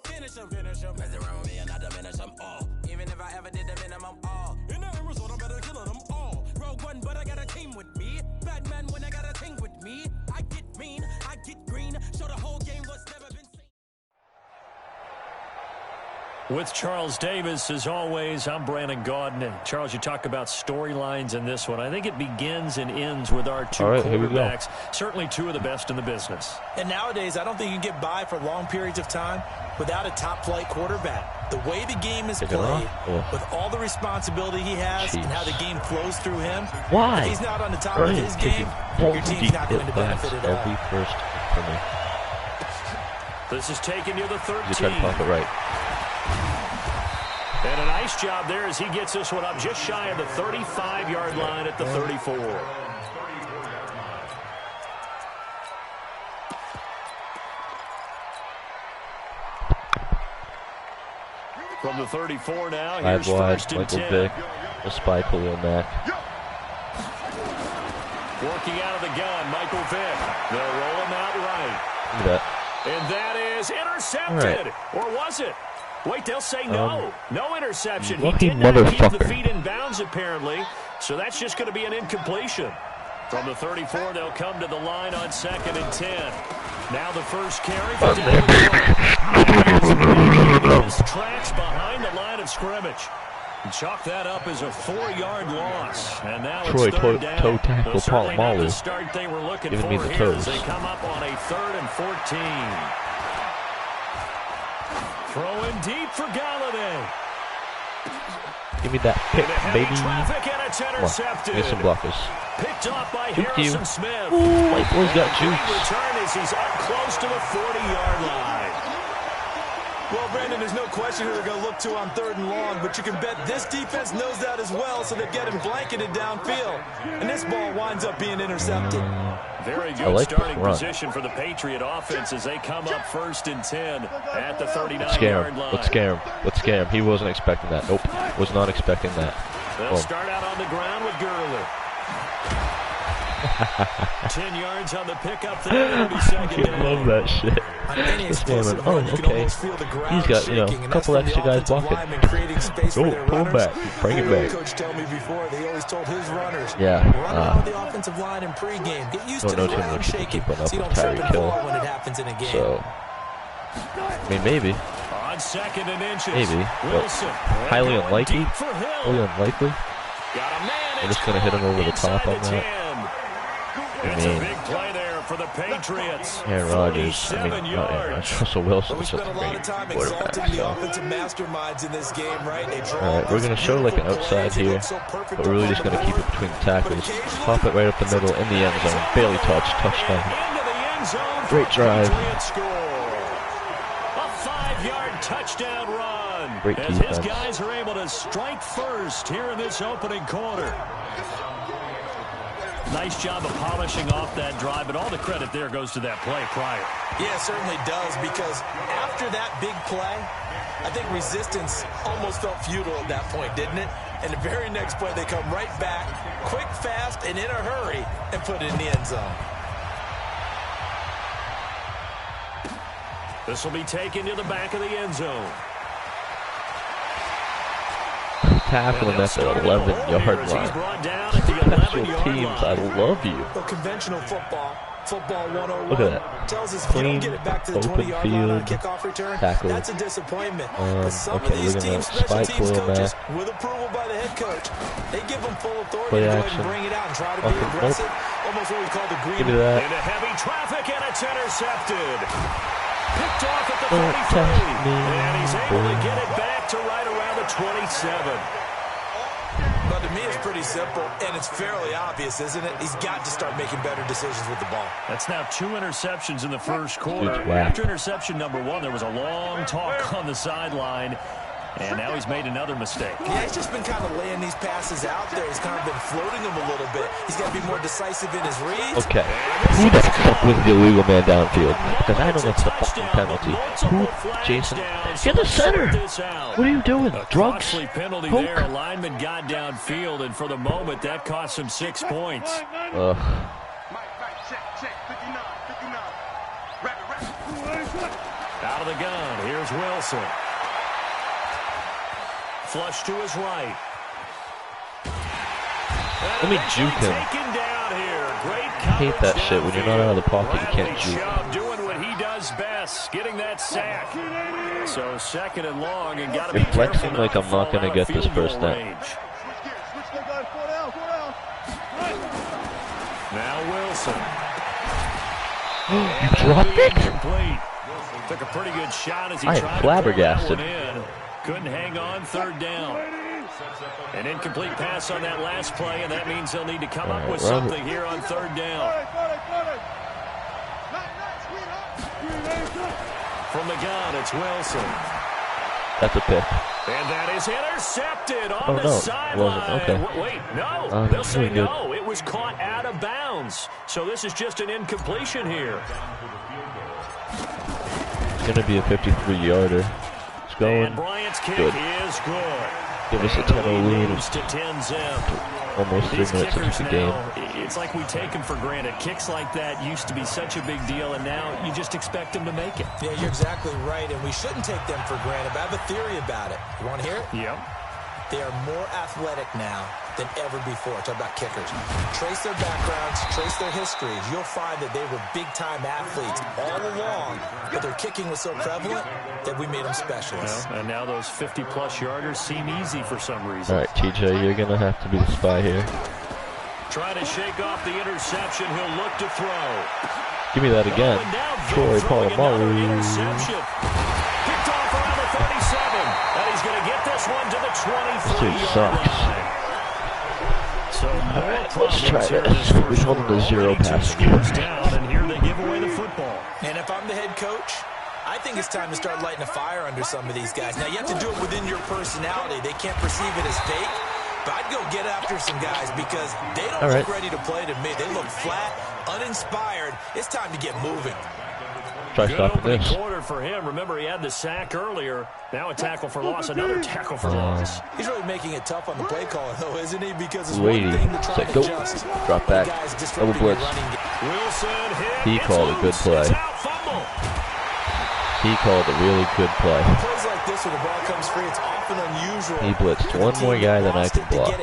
Speaker 7: Finish them. Mess around with me and I diminish them all. Even if I ever did the minimum all. In the end result, I'm better killing them all. Rogue one, but I got a team with me. Bad man when I got a team with me. I get mean, I get green. Show the whole game what's never been seen.
Speaker 3: With Charles Davis, as always, I'm Brandon Gaudin. And Charles, you talk about storylines in this one. I think it begins and ends with our 2 quarterbacks. Certainly 2 of the best in the business.
Speaker 4: And nowadays, I don't think you can get by for long periods of time without a top-flight quarterback. The way the game is played, with all the responsibility he has and how the game flows through him, if he's not on the top of his game, your team's not going to benefit at all.
Speaker 1: First for me.
Speaker 3: This is taken near the 13.
Speaker 1: You try to pop it right.
Speaker 3: And a nice job there as he gets this one up just shy of the 35-yard line at the 34. From the 34 now, here's first and 10.
Speaker 1: Michael Vick, a spy Khalil Mack.
Speaker 3: Working out of the gun, Michael Vick. They'll roll him out right.
Speaker 1: Look at that.
Speaker 3: And that is intercepted. Or was it? Wait, they'll say no. No interception. He
Speaker 1: Lucky
Speaker 3: did not keep the
Speaker 1: motherfucker.
Speaker 3: feet in bounds, apparently. So that's just going to be an incompletion. From the 34, they'll come to the line on 2nd and 10. Now the first carry for the tracks behind the line of scrimmage. And chalk that up as a 4-yard loss. And now
Speaker 1: Troy
Speaker 3: it's third down.
Speaker 1: toe tackle Paul Molly.
Speaker 3: The start they were looking
Speaker 1: Giving me
Speaker 3: for
Speaker 1: the
Speaker 3: here
Speaker 1: toes.
Speaker 3: as they come up on a 3rd and 14. Throwing deep for Galladay.
Speaker 1: Give me that pick, baby.
Speaker 3: Traffic and it's intercepted.
Speaker 1: Get some blockers.
Speaker 3: Picked off by
Speaker 1: Thank you.
Speaker 3: Harrison Smith.
Speaker 1: Ooh, my boy's got
Speaker 3: Great
Speaker 1: juice.
Speaker 3: return as he's up close to the 40-yard line.
Speaker 4: Well, Brandon, there's no question who they're going to look to on 3rd and long, but you can bet this defense knows that as well, so they're getting blanketed downfield. And this ball winds up being intercepted.
Speaker 3: Very good
Speaker 1: like
Speaker 3: starting
Speaker 1: run.
Speaker 3: position for the Patriot offense as they come up 1st and 10 at the 39-yard
Speaker 1: Scare him.
Speaker 3: line.
Speaker 1: Let's scare him. Let's scare him. He wasn't expecting that. Nope. Was not expecting that.
Speaker 3: They'll start out on the ground with Gurley. 10 yards on the pickup there. It'll be 2nd down.
Speaker 1: I love that shit. This man went, oh, okay. He's got, you know, a couple extra guys blocking. Oh, pull him back. Bring it back.
Speaker 4: Coach told me before, they always told his runners,
Speaker 1: Yeah.
Speaker 4: run around the offensive line in pregame. Get used to
Speaker 1: Don't
Speaker 4: the
Speaker 1: know too many
Speaker 4: ground
Speaker 1: people
Speaker 4: shaking,
Speaker 1: keeping up
Speaker 4: so you
Speaker 1: with
Speaker 4: don't trip
Speaker 1: Tyreek
Speaker 4: and fall
Speaker 1: Hill.
Speaker 4: when it happens in a game.
Speaker 1: So, I mean, maybe.
Speaker 3: On 2nd and inches.
Speaker 1: Maybe. But
Speaker 3: Wilson.
Speaker 1: highly
Speaker 3: Going
Speaker 1: unlikely.
Speaker 3: deep for Hill.
Speaker 1: Highly unlikely.
Speaker 3: Got a man.
Speaker 1: We're
Speaker 3: It's
Speaker 1: just going to hit him over the top on
Speaker 3: inside the
Speaker 1: that.
Speaker 3: 10.
Speaker 1: I
Speaker 3: It's
Speaker 1: mean,
Speaker 3: a big play there for the Patriots.
Speaker 1: Aaron Rodgers. I mean,
Speaker 3: 47
Speaker 1: not Aaron
Speaker 3: yards.
Speaker 1: Rodgers. Russell Wilson
Speaker 4: We
Speaker 1: is
Speaker 4: spent
Speaker 1: such
Speaker 4: a
Speaker 1: a
Speaker 4: lot
Speaker 1: great
Speaker 4: of time
Speaker 1: quarterback.
Speaker 4: exalting the
Speaker 1: So.
Speaker 4: offensive masterminds in this game, right? They draw
Speaker 1: Alright, we're going to show like an outside here, but we're really just going to keep it between the tackles. Pop it right up the middle in the end zone. Barely touched. Touchdown.
Speaker 3: Into the end zone.
Speaker 1: Great drive.
Speaker 3: Patriots score. A 5-yard touchdown run.
Speaker 1: Great
Speaker 3: as
Speaker 1: defense.
Speaker 3: his guys are able to strike first here in this opening quarter. Nice job of polishing off that drive, but all the credit there goes to that play prior.
Speaker 4: Yeah, it certainly does, because after that big play, I think resistance almost felt futile at that point, didn't it? And the very next play, they come right back, quick, fast, and in a hurry, and put it in the end zone.
Speaker 3: This will be taken to the back of the end zone.
Speaker 1: Tackling at the 11-yard line. Special teams, I love you.
Speaker 4: Well, conventional football 101
Speaker 1: Look at that.
Speaker 4: tells us if you don't
Speaker 1: Clean,
Speaker 4: get it back to the
Speaker 1: open
Speaker 4: 20-yard line on a
Speaker 1: field,
Speaker 4: kickoff return,
Speaker 1: tackle.
Speaker 4: that's a disappointment. But some
Speaker 1: Okay,
Speaker 4: of these
Speaker 1: we're gonna
Speaker 4: teams, special
Speaker 1: spike
Speaker 4: teams
Speaker 1: wheel
Speaker 4: coaches,
Speaker 1: that.
Speaker 4: with approval by the head coach, they give them full authority
Speaker 1: Play
Speaker 4: to go ahead
Speaker 1: action.
Speaker 4: and bring it out and try to be
Speaker 1: Okay, nope.
Speaker 4: aggressive. Almost what we call the green.
Speaker 1: Give me that.
Speaker 3: Into heavy traffic, and it's intercepted. Picked off at the
Speaker 1: Don't
Speaker 3: 33.
Speaker 1: test me,
Speaker 3: And he's able to
Speaker 1: boy.
Speaker 3: get it back to right around the 27.
Speaker 4: But to me, it's pretty simple, and it's fairly obvious, isn't it? He's got to start making better decisions with the ball.
Speaker 3: That's now 2 interceptions in the first quarter.
Speaker 1: Dude's whack.
Speaker 3: After interception number 1, there was a long talk on the sideline, and now he's made another mistake.
Speaker 4: Yeah, he's just been kind of laying these passes out there. He's kind of been floating them a little bit. He's got to be more decisive in his reads.
Speaker 1: Okay. Who the fuck was the illegal man downfield? Because I know that's a fucking penalty. Who? Jason? Get the center! What are you doing? Drugs?
Speaker 3: Costly penalty
Speaker 1: Coke?
Speaker 3: there. A lineman got downfield, and for the moment, that cost him 6 points.
Speaker 1: Ugh.
Speaker 6: Check, 59. Rapid.
Speaker 3: Out of the gun, here's Wilson. Flush to his right.
Speaker 1: Let me juke him.
Speaker 3: Taken down here. Great
Speaker 1: I hate that shit. When you're not out of the pocket, you can't
Speaker 3: Bradley
Speaker 1: juke.
Speaker 3: Chubb doing what he does best, getting that sack. So 2nd and long, and got to be
Speaker 1: You're flexing
Speaker 3: careful
Speaker 1: like
Speaker 3: not
Speaker 1: I'm
Speaker 3: to
Speaker 1: not
Speaker 3: fall
Speaker 1: gonna
Speaker 3: out
Speaker 1: get
Speaker 3: of
Speaker 1: this
Speaker 3: field goal
Speaker 1: first down.
Speaker 3: range. Now Wilson.
Speaker 1: You dropped it?
Speaker 3: Complete. Took a pretty good shot as he
Speaker 1: I am
Speaker 3: tried to
Speaker 1: flabbergasted.
Speaker 3: pull that one in. Couldn't hang on, 3rd down. An incomplete pass on that last play, and that means they'll need to come up with
Speaker 1: Robert.
Speaker 3: something here on 3rd down. From the gun, it's Wilson.
Speaker 1: That's a pick.
Speaker 3: And that is intercepted on the
Speaker 1: no, it
Speaker 3: sideline.
Speaker 1: wasn't. Okay.
Speaker 3: Wait, no. They'll say
Speaker 1: really good.
Speaker 3: no. It was caught out of bounds. So this is just an incompletion here.
Speaker 1: It's going to be a 53-yarder. It's going
Speaker 3: And Bryant's kick
Speaker 1: good.
Speaker 3: is good.
Speaker 1: Give us a 10-0 lead. Almost 3 minutes into the game.
Speaker 3: It's like we take them for granted. Kicks like that used to be such a big deal, and now you just expect them to make it.
Speaker 4: Yeah, you're exactly right, and we shouldn't take them for granted. But I have a theory about it. You want to hear it?
Speaker 3: Yep.
Speaker 4: They are more athletic now than ever before. Talk about kickers. Trace their backgrounds, trace their histories. You'll find that they were big-time athletes all along, but their kicking was so prevalent that we made them specialists.
Speaker 3: Well, and now those 50-plus yarders seem easy for some reason.
Speaker 1: All right, TJ, you're going to have to be the spy here.
Speaker 3: Trying to shake off the interception. He'll look to throw.
Speaker 1: Give me that again. Troy Polamalu.
Speaker 3: Interception. Picked off around the 37. And he's going to get this one to the 23-yard line. So
Speaker 1: let's try this. We told them the 0 passing yards.
Speaker 3: And here they give away the football.
Speaker 4: And if I'm the head coach, I think it's time to start lighting a fire under some of these guys. Now, you have to do it within your personality. They can't perceive it as fake. But I'd go get after some guys because they don't look ready to play to me. They look flat, uninspired. It's time to get moving.
Speaker 1: Try stopping this.
Speaker 3: Quarter for him. Remember, he had the sack earlier. Now a tackle for loss. Another tackle for loss.
Speaker 4: He's really making it tough on the play caller, though, isn't he? Because it's
Speaker 1: one
Speaker 4: thing to try to adjust.
Speaker 1: Drop back. Double blitz. He called a good play. He called a really good play.
Speaker 4: Plays like this where the ball comes free, it's often unusual.
Speaker 1: He blitzed one more guy than I could block.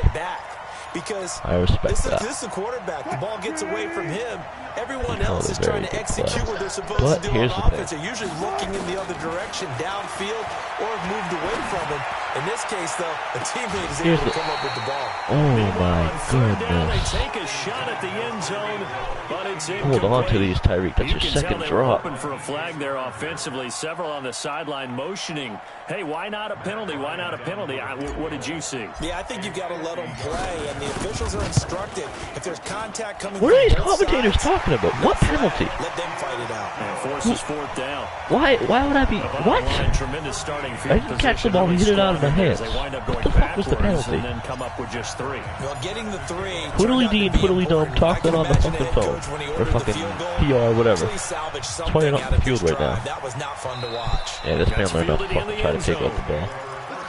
Speaker 4: Because
Speaker 1: I respect that.
Speaker 4: This is the quarterback. The ball gets away from him. Everyone else is trying to execute what they're supposed to do on offense. They're usually looking in the other direction, downfield, or have moved away from him. In this case, though, a teammate is able to come up with the ball.
Speaker 1: Oh, my goodness.
Speaker 3: They take a shot at the end zone, but it's
Speaker 1: hold on to these, Tyreek. That's your second drop.
Speaker 3: Open for a flag there offensively. Several on the sideline motioning. Hey, why not a penalty? Why not a penalty? What did you see?
Speaker 4: Yeah, I think you've got to let them play, and the officials are instructed. If there's contact coming
Speaker 1: what are these commentators talking about? What penalty?
Speaker 4: Let them fight it out.
Speaker 3: And forces fourth down.
Speaker 1: Why would I be? What?
Speaker 3: Tremendous starting field
Speaker 1: I didn't catch the ball. He hit it out of my hands. What the fuck was the penalty?
Speaker 3: And then come up with just 3.
Speaker 4: Well, getting the 3.
Speaker 1: Twiddly-dee and twiddly-dum talking on the fucking phone. Or fucking PR, whatever. That's why you're not on the field right now.
Speaker 4: That was not fun to watch.
Speaker 1: Yeah, this man learned not to fucking try to take out the ball.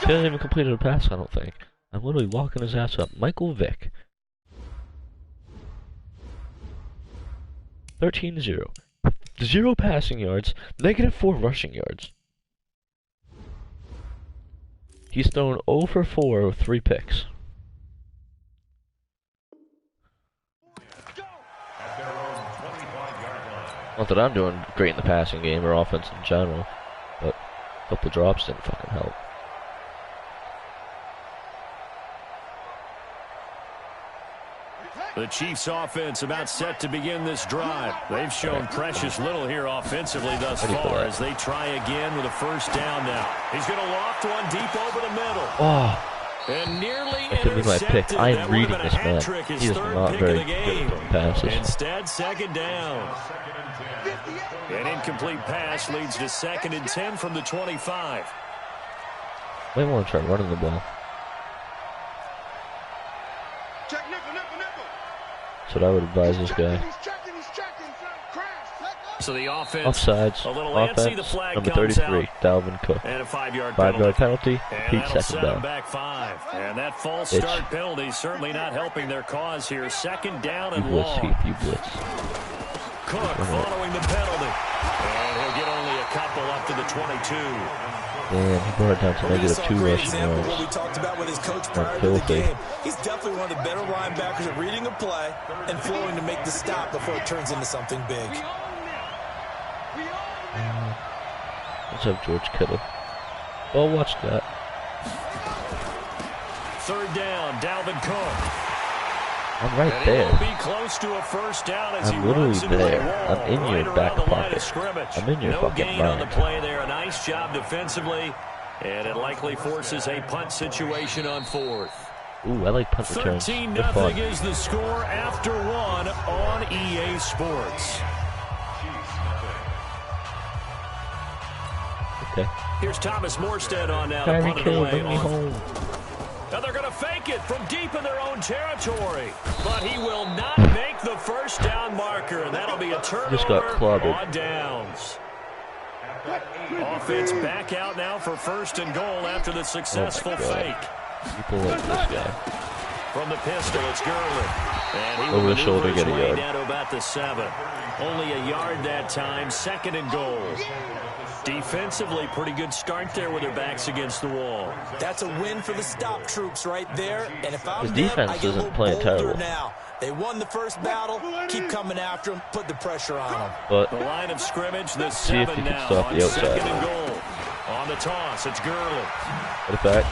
Speaker 1: He hasn't even completed a pass, I don't think. I'm literally walking his ass up. Michael Vick. 13-0. 0 passing yards, -4 rushing yards. He's thrown 0 for 4 with 3 picks. Not that I'm doing great in the passing game or offense in general, but a couple drops didn't fucking help.
Speaker 3: The Chiefs offense about set to begin this drive. They've shown precious little here offensively thus far as they try again with a first down now. He's going to loft one deep over the middle.
Speaker 1: Oh,
Speaker 3: and nearly
Speaker 1: that could be my pick. I am reading this man. He is not very good at throwing passes.
Speaker 3: Instead, second down. An incomplete pass leads to 2nd and 10 from the 25.
Speaker 1: Might want to try running the ball. That's what I would advise this guy.
Speaker 3: So the offense,
Speaker 1: offsides, offense, number 33, Dalvin Cook.
Speaker 3: And a 5-yard
Speaker 1: penalty, repeat second down.
Speaker 3: Back 5. And that false start penalty certainly not helping their cause here. 2nd down and long.
Speaker 1: You blitz.
Speaker 3: Cook following the penalty. And he'll get only a couple up to the 22.
Speaker 1: Damn, he brought it down to -2 rushing yards.
Speaker 4: What we talked about with his coach prior to the game. He's definitely one of the better linebackers at reading a play and flowing to make the stop before it turns into something big.
Speaker 1: Let's have George Kittle. Oh, watch that.
Speaker 3: 3rd down, Dalvin Cook.
Speaker 1: I'm right there.
Speaker 3: Be close to a first down as
Speaker 1: I'm literally there. I'm in your back pocket. I'm in your fucking
Speaker 3: gain
Speaker 1: mind.
Speaker 3: On the play there. A nice job defensively, and it likely forces a punt situation on 4th.
Speaker 1: Ooh, I like punt returns.
Speaker 3: 13-0 is the score after 1 on EA Sports.
Speaker 1: Okay.
Speaker 3: Here's Thomas Morstead on now.
Speaker 1: Tyreek Hill, bring me home.
Speaker 3: Now they're going to fake it from deep in their own territory. But he will not make the first down marker. And that'll be a turnover
Speaker 1: Just got clobbered.
Speaker 3: on downs. Offense back out now for 1st and goal after the successful fake.
Speaker 1: People like this guy.
Speaker 3: From the pistol, it's Gurley. And he
Speaker 1: over the shoulder, get a yard.
Speaker 3: Down to about the 7. Only a yard that time. 2nd and goal. Defensively, pretty good start there with their backs against the wall.
Speaker 4: That's a win for the stop troops right there. And if I'm
Speaker 1: his defense
Speaker 4: them,
Speaker 1: isn't playing terrible.
Speaker 4: Now. They won the first battle. Keep coming after them. Put the pressure on them.
Speaker 1: But
Speaker 3: the line of scrimmage, the
Speaker 1: see if
Speaker 3: 7
Speaker 1: you can
Speaker 3: now
Speaker 1: stop
Speaker 3: on
Speaker 1: the outside.
Speaker 3: 2nd and goal. On the toss, it's Gurley.
Speaker 1: Put it back.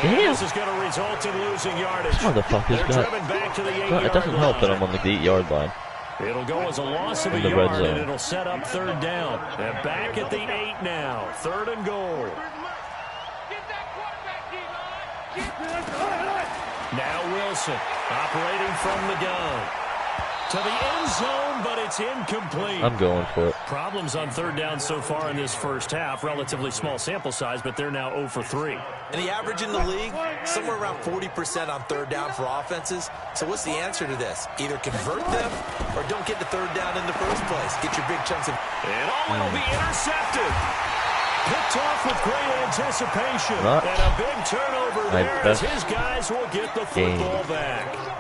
Speaker 3: And
Speaker 1: Damn.
Speaker 3: this is going to result in losing yardage.
Speaker 1: This motherfucker's got.
Speaker 3: Back to the 8
Speaker 1: It doesn't help that I'm on the 8-yard line.
Speaker 3: It'll go as a loss of a yard, and it'll set up 3rd down. And back at the 8 now. 3rd and goal. Now Wilson operating from the gun. To the end zone, but it's incomplete.
Speaker 1: I'm going for it.
Speaker 3: Problems on 3rd down so far in this first half. Relatively small sample size, but they're now 0 for 3.
Speaker 4: And the average in the league, somewhere around 40% on 3rd down for offenses. So what's the answer to this? Either convert them or don't get to 3rd down in the first place. Get your big chunks of...
Speaker 3: And it'll be intercepted. Picked off with great anticipation.
Speaker 1: Not
Speaker 3: and a big turnover there as his guys will get the football back.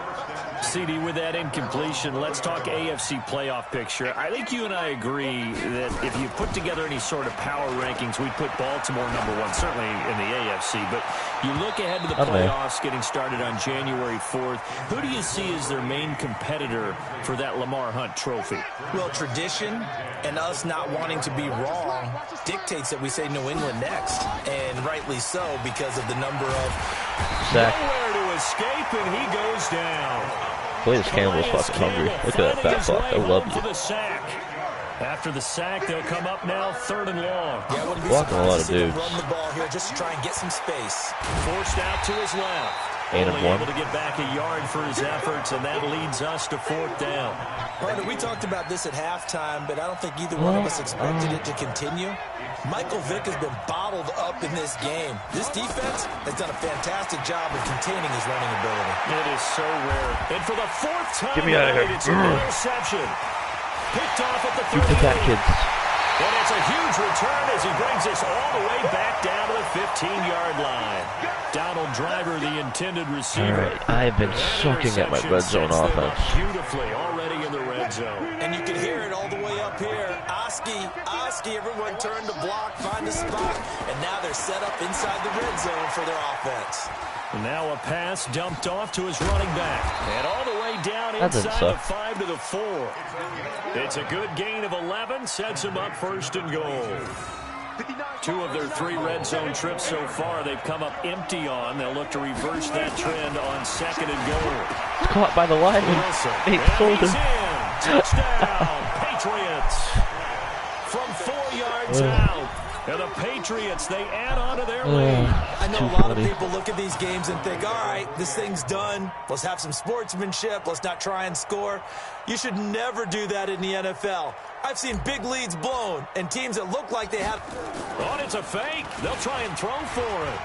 Speaker 3: CD, with that incompletion, let's talk AFC playoff picture. I think you and I agree that if you put together any sort of power rankings, we'd put Baltimore #1, certainly in the AFC. But you look ahead to the playoffs getting started on January 4th. Who do you see as their main competitor for that Lamar Hunt trophy?
Speaker 4: Well, tradition and us not wanting to be wrong dictates that we say New England next. And rightly so, because of the number of...
Speaker 3: Nowhere to escape, and he goes down.
Speaker 1: Boy, this Campbell's fucking hungry. Look at that fat fuck. I love you.
Speaker 3: After the sack, they'll come up now 3rd and long.
Speaker 4: Yeah, I wouldn't be
Speaker 1: blocking a lot of dudes.
Speaker 4: Run the ball here just to try and get some space.
Speaker 3: Forced out to his left. Only able to get back a yard for his efforts, and that leads us to 4th down.
Speaker 4: Partner, we talked about this at halftime, but I don't think either one of us expected it to continue. Michael Vick has been bottled up in this game. This defense has done a fantastic job of containing his running ability.
Speaker 3: It is so rare. And for the 4th time,
Speaker 1: get me out of here.
Speaker 3: It's an interception. Picked off at the 38.
Speaker 1: You that, kids.
Speaker 3: And it's a huge return as he brings us all the way back down to the 15-yard line. Donald Driver, the intended receiver.
Speaker 1: All right, I have been sucking at my red zone offense.
Speaker 3: Beautifully already in the red zone.
Speaker 4: And you can hear it all the way up here. Oski, everyone turned to block, find a spot, and now they're set up inside the red zone for their offense.
Speaker 3: And now a pass dumped off to his running back. And all the way down inside the 5 to the 4. It's a good gain of 11, sets him up 1st and goal. 2 of their 3 red zone trips so far, they've come up empty on. They'll look to reverse that trend on 2nd and goal.
Speaker 1: Caught by the lineman. He's in.
Speaker 3: Touchdown, Patriots. From 4 yards out. And the Patriots, they add on to their lead.
Speaker 4: I know a lot of people look at these games and think, all right, this thing's done. Let's have some sportsmanship. Let's not try and score. You should never do that in the NFL. I've seen big leads blown and teams that look like they have...
Speaker 3: Oh, it's a fake. They'll try and throw for it.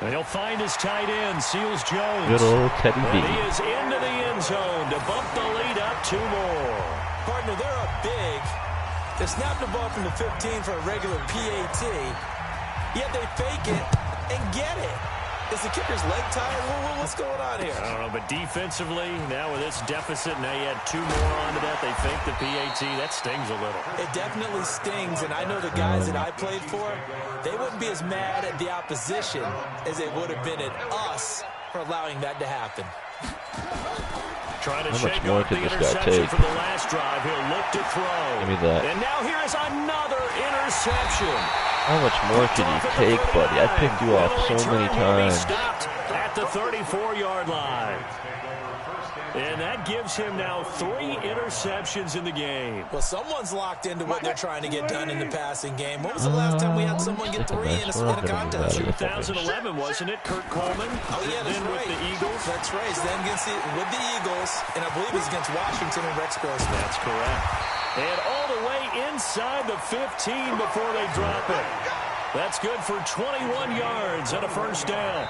Speaker 3: And he'll find his tight end, Seals Jones.
Speaker 1: Good old Teddy B.
Speaker 3: And he is into the end zone to bump the lead up 2 more.
Speaker 4: Partner, they're up big. They snapped the ball from the 15 for a regular PAT, yet they fake it and get it. Is the kicker's leg tired? What's going on here?
Speaker 3: I don't know, but defensively, now with this deficit, now you add 2 more onto that, they fake the PAT. That stings a little.
Speaker 4: It definitely stings, and I know the guys that I played for, they wouldn't be as mad at the opposition as they would have been at us for allowing that to happen.
Speaker 3: Trying to
Speaker 1: How much more could this guy take?
Speaker 3: For the last drive, he'll look to throw.
Speaker 1: Give me that.
Speaker 3: And now here is another interception.
Speaker 1: How much more can you take, buddy? I picked you off so many times.
Speaker 3: Stopped at the 34-yard line. And that gives him now 3 interceptions in the game.
Speaker 4: Well, someone's locked into what they're trying to get done in the passing game. When was the last time we had someone get 3 in a contest?
Speaker 3: 2011, wasn't it? Kurt Coleman.
Speaker 4: Oh, yeah, that's
Speaker 3: then
Speaker 4: right.
Speaker 3: With the Eagles.
Speaker 4: That's right. Then with the Eagles, and I believe it was against Washington and Rex Grossman.
Speaker 3: That's correct. And all the way inside the 15 before they drop it. That's good for 21 yards and a 1st down.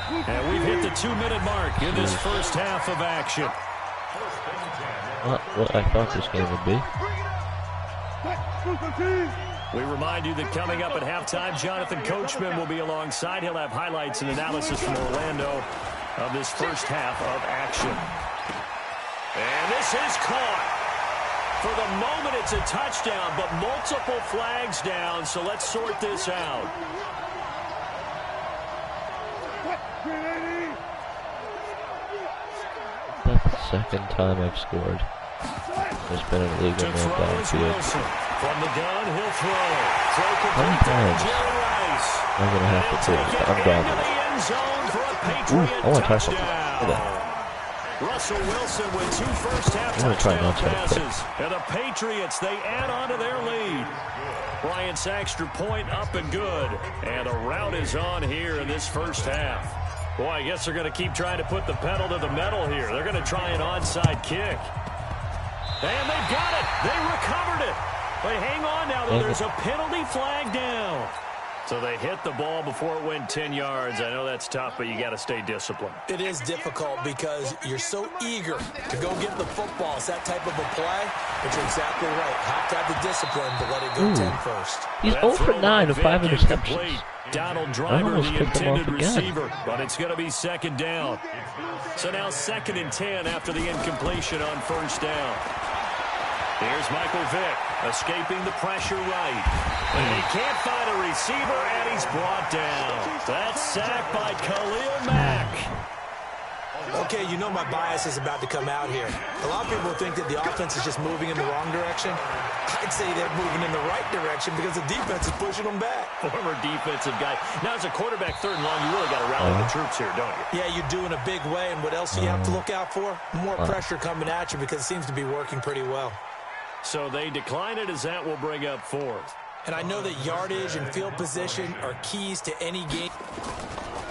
Speaker 3: And we've hit the 2-minute mark in this first half of action.
Speaker 1: Not what I thought this game would be.
Speaker 3: We remind you that coming up at halftime, Jonathan Coachman will be alongside. He'll have highlights and analysis from Orlando of this first half of action. And this is caught. For the moment, it's a touchdown, but multiple flags down, so let's sort this out.
Speaker 1: That's the second time I've scored. There's been an illegal man downfield.
Speaker 3: From the gun, he'll throw.
Speaker 1: How many times am I going to have to do it? I'm gone. Ooh, I want to try something. Look at that.
Speaker 3: Russell Wilson with 2 first-half touchdown passes. And the Patriots, they add on to their lead. Bryant's extra point up and good. And the route is on here in this first half. Boy, I guess they're going to keep trying to put the pedal to the metal here. They're going to try an onside kick. And they've got it. They recovered it. But hang on now, though. There's a penalty flag down. So they hit the ball before it went 10 yards. I know that's tough, but you got to stay disciplined.
Speaker 4: It is difficult because you're so eager to go get the football. It's that type of a play, but you're exactly right. Have to have the discipline to let it go 10 first.
Speaker 1: He's 0 for 9 with 5 interceptions.
Speaker 3: Donald Driver, the intended receiver, but it's going to be second down. So now 2nd and 10 after the incompletion on first down. Here's Michael Vick, escaping the pressure right. And he can't find a receiver, and he's brought down. That's sacked by Khalil Mack.
Speaker 4: Okay, you know my bias is about to come out here. A lot of people think that the offense is just moving in the wrong direction. I'd say they're moving in the right direction because the defense is pushing them back.
Speaker 3: Former defensive guy. Now, as a quarterback, 3rd and long, you really got to rally the troops here, don't you?
Speaker 4: Yeah, you do in a big way. And what else do you have to look out for? More pressure coming at you because it seems to be working pretty well.
Speaker 3: So they decline it as that will bring up 4th.
Speaker 4: And I know that yardage and field position are keys to any game.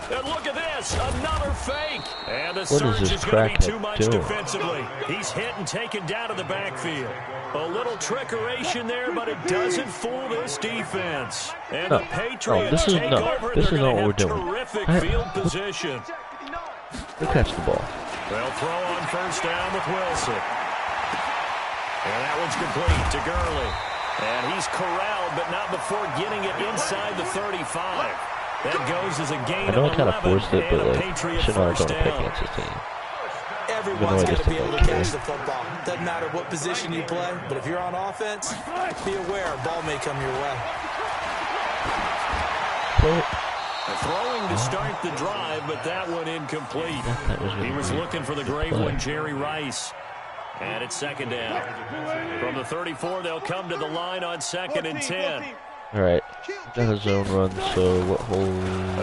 Speaker 3: And look at this, another fake. And the surge is going to be too much defensively. He's hit and taken down to the backfield. A little trickeration there, but it doesn't fool this defense. And the Patriots take over. They're going to have terrific field position.
Speaker 1: Who catch the ball?
Speaker 3: They'll throw on first down with Wilson. And that one's complete to Gurley. And he's corralled, but not before getting it inside the 35. That goes as a gain of 11
Speaker 1: I know I kind of forced it, but like, should not have thrown a pick against this team.
Speaker 4: Everyone's going to be able to catch the football. Doesn't matter what position you play, but if you're on offense, be aware a ball may come your way.
Speaker 3: Throwing to start the drive, but that one incomplete. He was looking for the great one, Jerry Rice. And it's 2nd down. From the 34, they'll come to the line on 2nd and 10.
Speaker 1: All right, got a zone run, so what hole?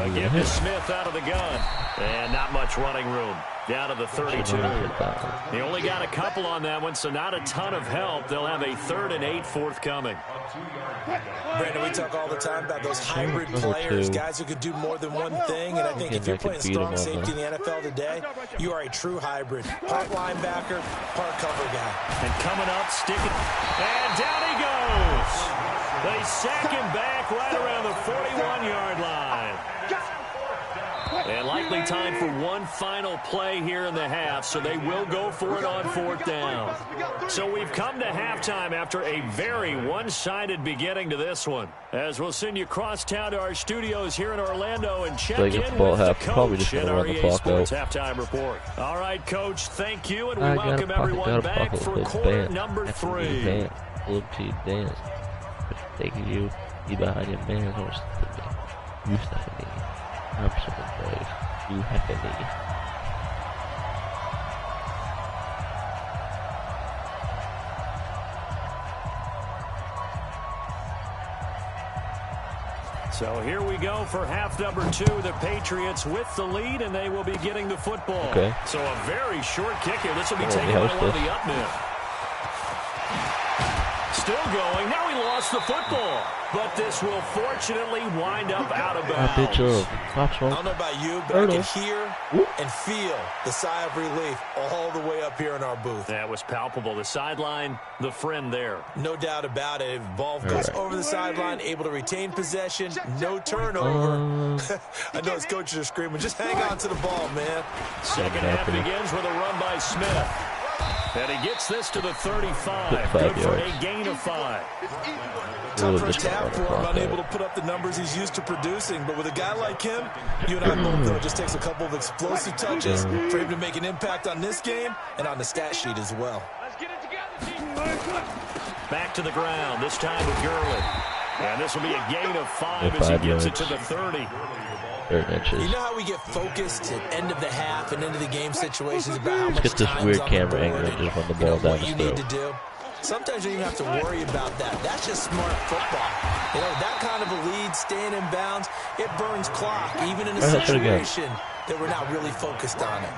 Speaker 3: Again to Smith out of the gun. And not much running room. Down to the 32. They only got a couple on that one, so not a ton of help. They'll have a 3rd and 8 forthcoming.
Speaker 4: Brandon, we talk all the time about those hybrid players, guys who could do more than one thing. And I think if you're playing strong safety in the NFL today, you are a true hybrid. Part linebacker, part cover guy.
Speaker 3: And coming up, sticking. And down he goes. They sack him back right around the 41-yard line. And likely time for one final play here in the half, so they will go for it on 4th down. So we've come to halftime after a very one-sided beginning to this one. As we'll send you across town to our studios here in Orlando and check in with the coach in our EA Sports Halftime Report. All right, Coach, thank you, and we welcome everyone back for quarter number 3.
Speaker 1: Taking you behind your man. You Stephanie. I'm so brave. You Stephanie.
Speaker 3: So here we go for half number 2. The Patriots with the lead, and they will be getting the football.
Speaker 1: Okay.
Speaker 3: So a very short kick here. This will be taken by one of the up men. Still going. Now he lost the football. But this will fortunately wind up out of bounds.
Speaker 4: I don't know about you, but I can hear and feel the sigh of relief all the way up here in our booth.
Speaker 3: That was palpable. The sideline, the friend there.
Speaker 4: No doubt about it. Ball goes over the sideline, able to retain possession, no turnover. I know his coaches are screaming, just hang on to the ball, man.
Speaker 3: Second half begins with a run by Smith. And he gets this to the 35. Good for a gain of 5.
Speaker 4: Tough first half for him, unable to put up the numbers he's used to producing. But with a guy like him, you and I both know it just takes a couple of explosive touches for him to make an impact on this game and on the stat sheet as well.
Speaker 3: Back to the ground, this time with Gurley. And this will be a gain of 5 as he gets it to the 30.
Speaker 4: You know how we get focused at end of the half and into the game situations about how much
Speaker 1: get this weird camera angle and just run the ball down
Speaker 4: what you need to do? Sometimes you don't even have to worry about that. That's just smart football. You know, that kind of a lead, staying in bounds, it burns clock, even in a situation that we're not really focused on it.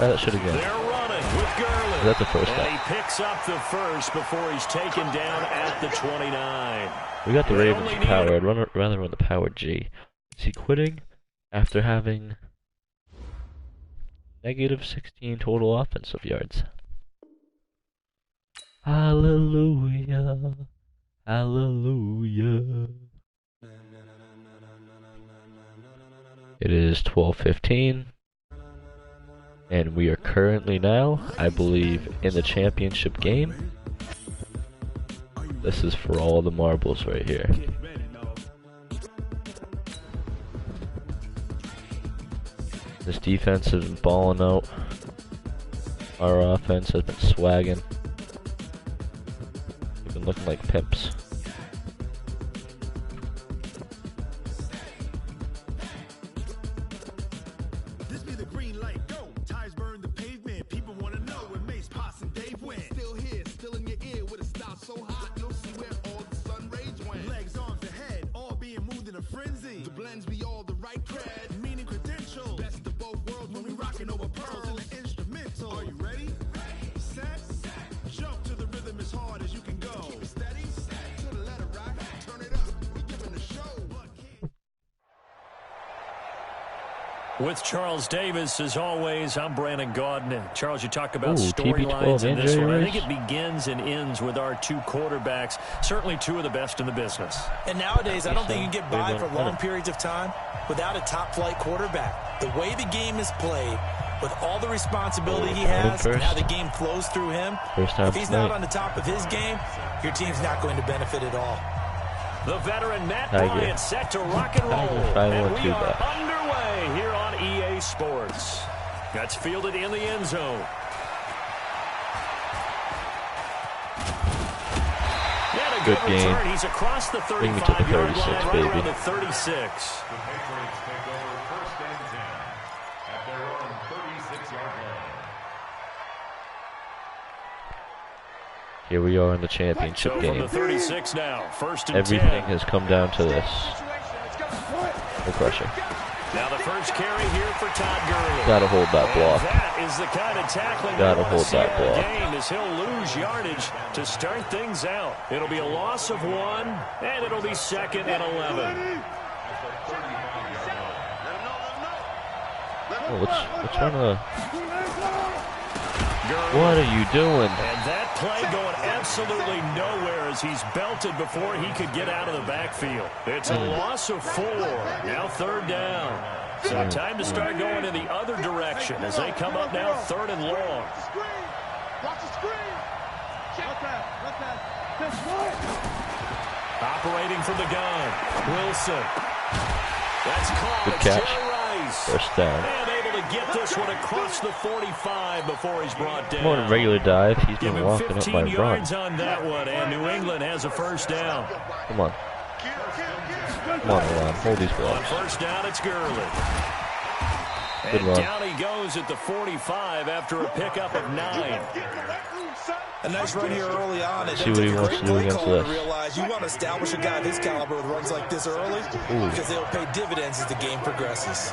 Speaker 1: That should again.
Speaker 3: They're running with Gurley.
Speaker 1: That's the first
Speaker 3: and he picks up the first before he's taken down at the 29.
Speaker 1: We got the Ravens power. I'd rather run the power G. Is he quitting after having negative 16 total offensive yards? Hallelujah. Hallelujah. It is 12:15. And we are currently now, I believe, in the championship game. This is for all the marbles right here. This defense has been balling out. Our offense has been swagging. We've been looking like pimps.
Speaker 3: With Charles Davis, as always, I'm Brandon Gaudin. Charles, you talk about storylines in this one. I think it begins and ends with our two quarterbacks, certainly two of the best in the business.
Speaker 4: And nowadays, I don't think you can get by for long periods of time without a top-flight quarterback. The way the game is played, with all the responsibility he has and how the game flows through him, if he's not on the top of his game, your team's not going to benefit at all.
Speaker 3: The veteran Matt Bryant set to rock and roll. And we are underway here on EA Sports. That's fielded in the end zone.
Speaker 1: Good game.
Speaker 3: He's across the 35-yard
Speaker 1: line,
Speaker 3: right around the 36.
Speaker 1: Here we are in the championship game.
Speaker 3: The 36 now, first and
Speaker 1: Everything
Speaker 3: 10.
Speaker 1: has come down to this. No pressure.
Speaker 3: Now the first carry here for Todd Gurley.
Speaker 1: Gotta hold that block.
Speaker 3: That is the kind of tackling
Speaker 1: gotta hold that block.
Speaker 3: Game as he'll lose yardage to start things out. It'll be a loss of 1, and it'll be 2nd and 11.
Speaker 1: Oh, let's run a... What are you doing?
Speaker 3: And that play going absolutely nowhere as he's belted before he could get out of the backfield. It's a loss of 4. Now 3rd down. So time to start going in the other direction as they come up now 3rd and long. Operating from the gun. Wilson. That's called.
Speaker 1: Good catch. First down.
Speaker 3: And able to get this one across the 45 before he's brought down.
Speaker 1: More than regular dive. He's been walking up my run.
Speaker 3: 15 yards on that one, and New England has a first down.
Speaker 1: Come on. Come on, Ron. Hold these blocks.
Speaker 3: On first down, it's Gurley.
Speaker 1: Good
Speaker 3: and
Speaker 1: run.
Speaker 3: Down he goes at the 45 after a pickup of 9.
Speaker 4: A nice run here early on.
Speaker 1: See what he wants to do against this.
Speaker 4: Realize you want to establish a guy of his caliber with runs like this early because they'll pay dividends as the game progresses.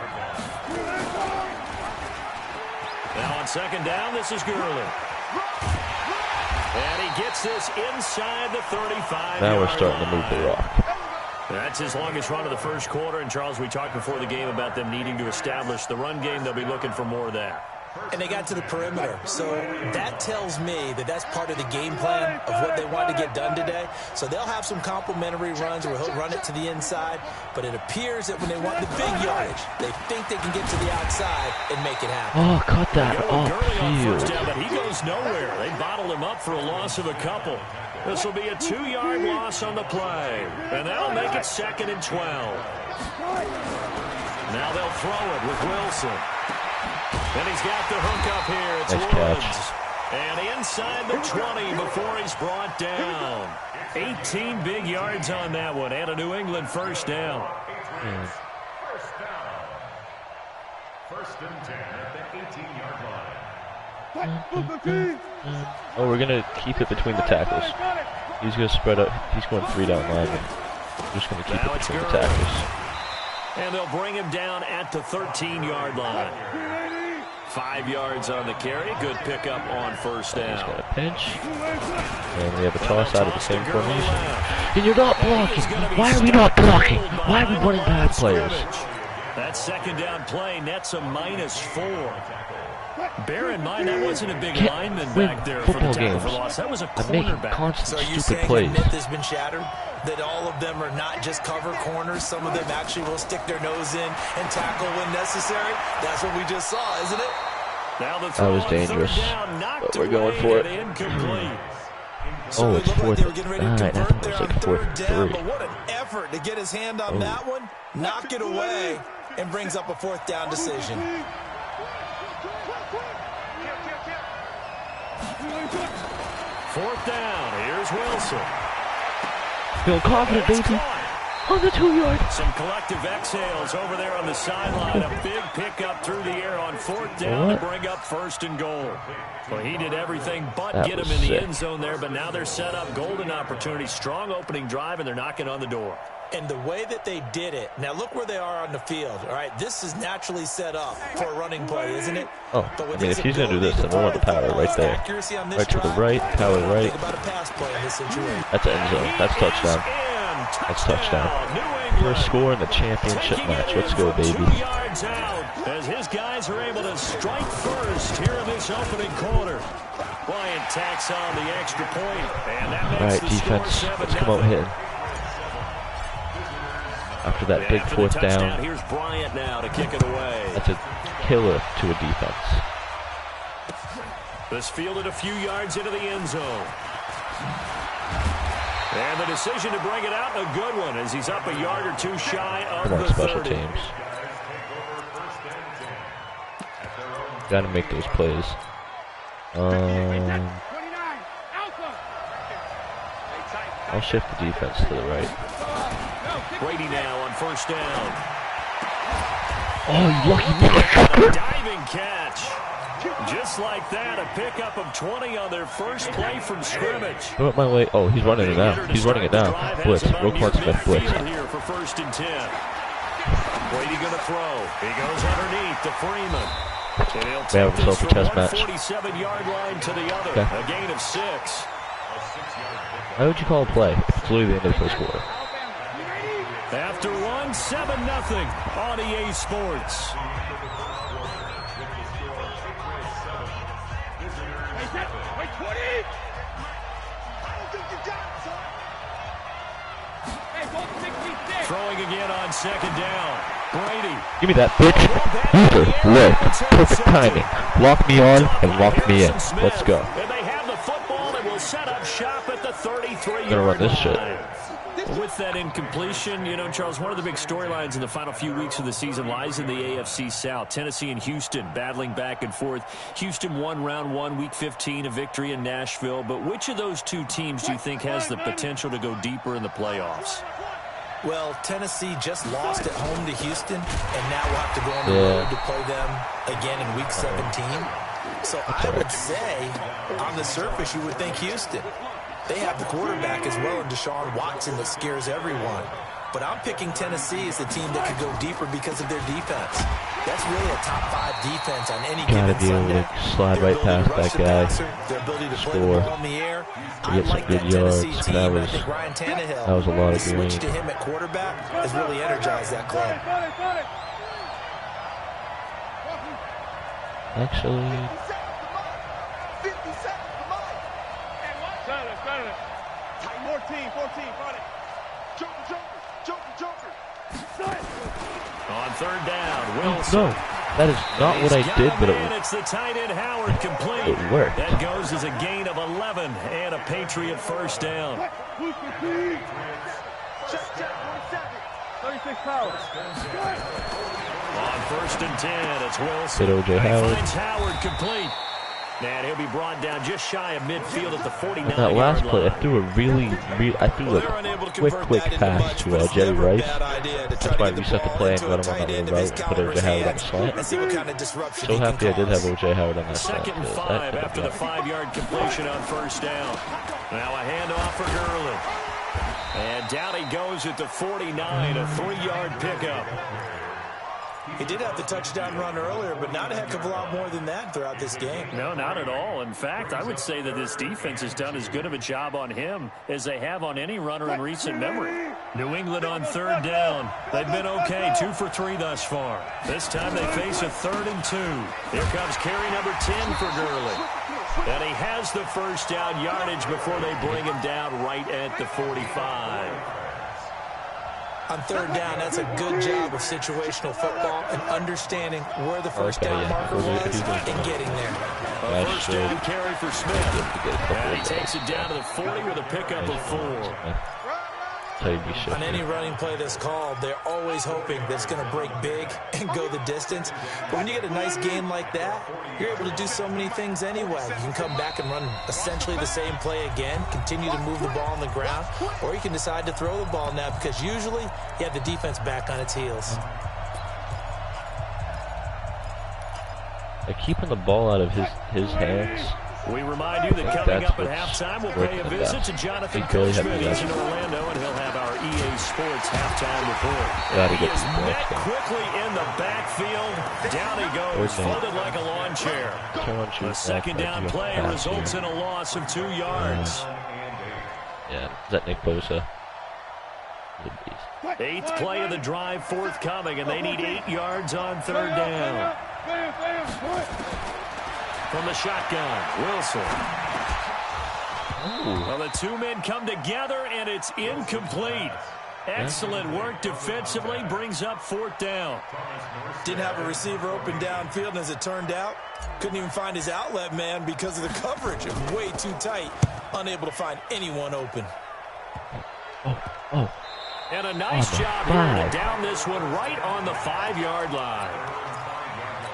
Speaker 3: Now on 2nd down, this is Gurley. And he gets this inside the 35.
Speaker 1: Now we're starting to move the rock.
Speaker 3: That's his longest run of the first quarter. And, Charles, we talked before the game about them needing to establish the run game. They'll be looking for more of that.
Speaker 4: And they got to the perimeter. So that tells me that that's part of the game plan of what they want to get done today. So they'll have some complimentary runs where he'll run it to the inside. But it appears that when they want the big yardage, they think they can get to the outside and make it happen.
Speaker 1: Oh, cut that off field.
Speaker 3: But he goes nowhere. They bottled him up for a loss of a couple. This will be a 2-yard loss on the play. And that'll make it 2nd and 12. Now they'll throw it with Wilson. And he's got the hook up here. It's
Speaker 1: nice
Speaker 3: Woods.
Speaker 1: catch.
Speaker 3: And inside the 20 before he's brought down. 18 big yards on that one. And a New England first down.
Speaker 6: First and 10 at the 18-yard line.
Speaker 1: Oh, we're going to keep it between the tackles. He's going to spread up. He's going 3 down linemen. We're just going to keep it between the tackles.
Speaker 3: And they'll bring him down at the 13-yard line. 5 yards on the carry. Good pickup on first down.
Speaker 1: He's got a pinch. And we have a toss out of the same formation. And you're not blocking. Why are we not blocking? Why are we running bad players?
Speaker 3: That second down play nets a -4. Bear in mind, that wasn't a big lineman back there for the tackle for loss. That was a cornerback.
Speaker 4: So are you saying the myth has been shattered? That all of them are not just cover corners. Some of them actually will stick their nose in and tackle when necessary. That's what we just saw, isn't it?
Speaker 3: Now the
Speaker 1: that was dangerous, but we're going for it.
Speaker 4: So
Speaker 1: oh, it's 4th and 9. I thought it was like 4th and 3.
Speaker 4: But what an effort to get his hand on that one, knock it away, and brings up a 4th down decision.
Speaker 3: 4th down. Here's Wilson.
Speaker 1: Feel confident, baby. On the 2-yard.
Speaker 3: Some collective exhales over there on the sideline. A big pickup through the air on 4th down to bring up 1st and goal. Well, he did everything but get him in the end zone there, but now they're set up. Golden opportunity. Strong opening drive, and they're knocking on the door.
Speaker 4: And the way that they did it, now look where they are on the field. All right, this is naturally set up for a running play, isn't it?
Speaker 1: Oh, I mean, if he's going to do this, then we want the power right there. Right to the right, power right. That's end zone. That's touchdown. That's touchdown. First score in the championship match. Let's go, baby.
Speaker 3: 2 yards out as his guys are able to strike first here in this opening quarter. Bryant tacks on the extra point, and that makes the
Speaker 1: defense.
Speaker 3: Score 7-0.
Speaker 1: Let's come out hitting. After that big 4th down.
Speaker 3: Here's Bryant now to kick it away.
Speaker 1: That's a killer to a defense.
Speaker 3: This fielded a few yards into the end zone. And the decision to bring it out, a good one, as he's up a yard or 2 shy of the 30.
Speaker 1: Special teams. Got to make those plays. I'll shift the defense to the right.
Speaker 3: Brady now on 1st down.
Speaker 1: Oh, you lucky motherfucker!
Speaker 3: Diving catch. Just like that, a pickup of 20 on their first play from scrimmage.
Speaker 1: Go up my way. Oh, he's running it now. He's running it now. Blitz. Roquan Smith blitz.
Speaker 3: Here for 1st and 10. Brady going to throw. He goes underneath to Freeman. And he'll take this from one 47-yard line to the other. Okay. A gain of 6.
Speaker 1: Why would you call a play if it's literally the end of the first quarter?
Speaker 3: After one, 7-0 on EA Sports. Throwing again on 2nd down. Brady.
Speaker 1: Give me that, bitch. Either way. Perfect timing. Lock me on and lock me in. Let's go.
Speaker 3: And they have the football and will set up shop at the 33-yard
Speaker 1: Gonna run this shit.
Speaker 3: With that incompletion, you know, Charles, one of the big storylines in the final few weeks of the season lies in the AFC South. Tennessee and Houston battling back and forth. Houston won round 1, week 15, a victory in Nashville. But which of those two teams do you think has the potential to go deeper in the playoffs?
Speaker 4: Well, Tennessee just lost at home to Houston, and now we'll have to go on the road to play them again in week 17. So I would say, on the surface, you would think Houston. They have the quarterback as well in Deshaun Watson that scares everyone. But I'm picking Tennessee as the team that could go deeper because of their defense. That's really a top 5 defense on any given Sunday.
Speaker 1: Slide right past that guy.
Speaker 4: Their ability to play the
Speaker 1: Score.
Speaker 4: ball in the air. I
Speaker 1: Get some
Speaker 4: like
Speaker 1: good
Speaker 4: that Tennessee
Speaker 1: yards.
Speaker 4: team.
Speaker 1: That
Speaker 4: I think Ryan Tannehill,
Speaker 1: was a lot
Speaker 4: the
Speaker 1: of
Speaker 4: switch
Speaker 1: green.
Speaker 4: to him at quarterback has really energized that club.
Speaker 1: Actually.
Speaker 6: 50 seconds to mine. Silence. 14, fight it. Joker.
Speaker 3: On third down, Wilson.
Speaker 1: No, that is not what I did, but
Speaker 3: it's the tight end Howard complete.
Speaker 1: It worked.
Speaker 3: That goes as a gain of 11 and a Patriot first down.
Speaker 6: Check, 36 power.
Speaker 3: On first and 10, it's Wilson.
Speaker 1: Hit O.J. Howard.
Speaker 3: Finds Howard complete. And he'll be brought down just shy of midfield at the 49-yard
Speaker 1: that last play,
Speaker 3: line.
Speaker 1: I threw a quick pass to Jerry Rice. That's why I reset the play and got him on that little route and put O.J. Howard on the slant. So happy I did have O.J. Howard on that slant.
Speaker 3: Second and 5 after the 5-yard completion on first down. Now a handoff for Gurley. And down he goes at the 49, a 3-yard pickup.
Speaker 4: He did have the touchdown run earlier, but not a heck of a lot more than that throughout this game.
Speaker 3: No, not at all. In fact, I would say that this defense has done as good of a job on him as they have on any runner in recent memory. New England on third down. They've been okay, 2 for 3 thus far. This time they face a 3rd and 2. Here comes carry number 10 for Gurley. And he has the first down yardage before they bring him down right at the 45.
Speaker 4: On third down, that's a good job of situational football and understanding where the first down marker was and getting there.
Speaker 3: A first down carry for Smith. And he takes it down to the 40 with a pickup of 4.
Speaker 4: On any running play that's called, they're always hoping that it's going to break big and go the distance. But when you get a nice gain like that, you're able to do so many things anyway. You can come back and run essentially the same play again, continue to move the ball on the ground, or you can decide to throw the ball now because usually you have the defense back on its heels.
Speaker 1: They're keeping the ball out of his hands.
Speaker 3: We remind you that coming up at halftime, we'll pay a visit to Jonathan Coachman. He's in Orlando, and he'll have our EA Sports halftime report. He is met quickly in the backfield. Down he goes, folded like a lawn chair. A second down play results in a loss of 2 yards.
Speaker 1: Yeah, is that Nick Bosa?
Speaker 3: 8th play of the drive forthcoming, and they need 8 yards on third down. From the shotgun, Wilson. Well, the 2 men come together, and it's incomplete. Excellent work defensively, brings up 4th down.
Speaker 4: Didn't have a receiver open downfield, and as it turned out, couldn't even find his outlet man because of the coverage. It was way too tight, unable to find anyone open.
Speaker 3: And a nice job here to down this one right on the 5-yard line.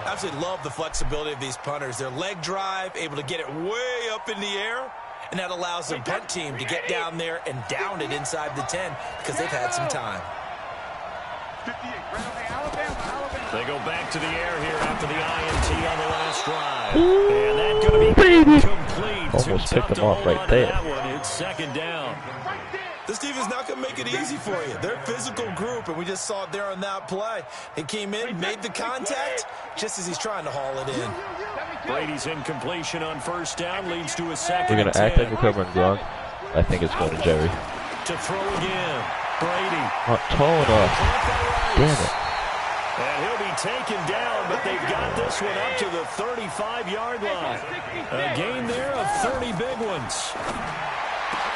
Speaker 4: Absolutely love the flexibility of these punters. Their leg drive, able to get it way up in the air, and that allows the punt team to get down there and down it inside the 10 because they've had some time.
Speaker 3: They go back to the air here after the INT on the last drive. And that's going to be incomplete.
Speaker 1: Almost picked them off right there.
Speaker 3: It's second down.
Speaker 4: This defense not going to make it easy for you. They're a physical group, and we just saw it there on that play. They came in, made the contact, just as he's trying to haul it in.
Speaker 3: Brady's incompletion on first down leads to a second.
Speaker 1: We're going to act like we're covering Gronk. I think it's going to Jerry.
Speaker 3: To throw again. Brady.
Speaker 1: Not tall enough. Damn it.
Speaker 3: And he'll be taken down, but they've got this one up to the 35-yard line. A gain there of 30 big ones.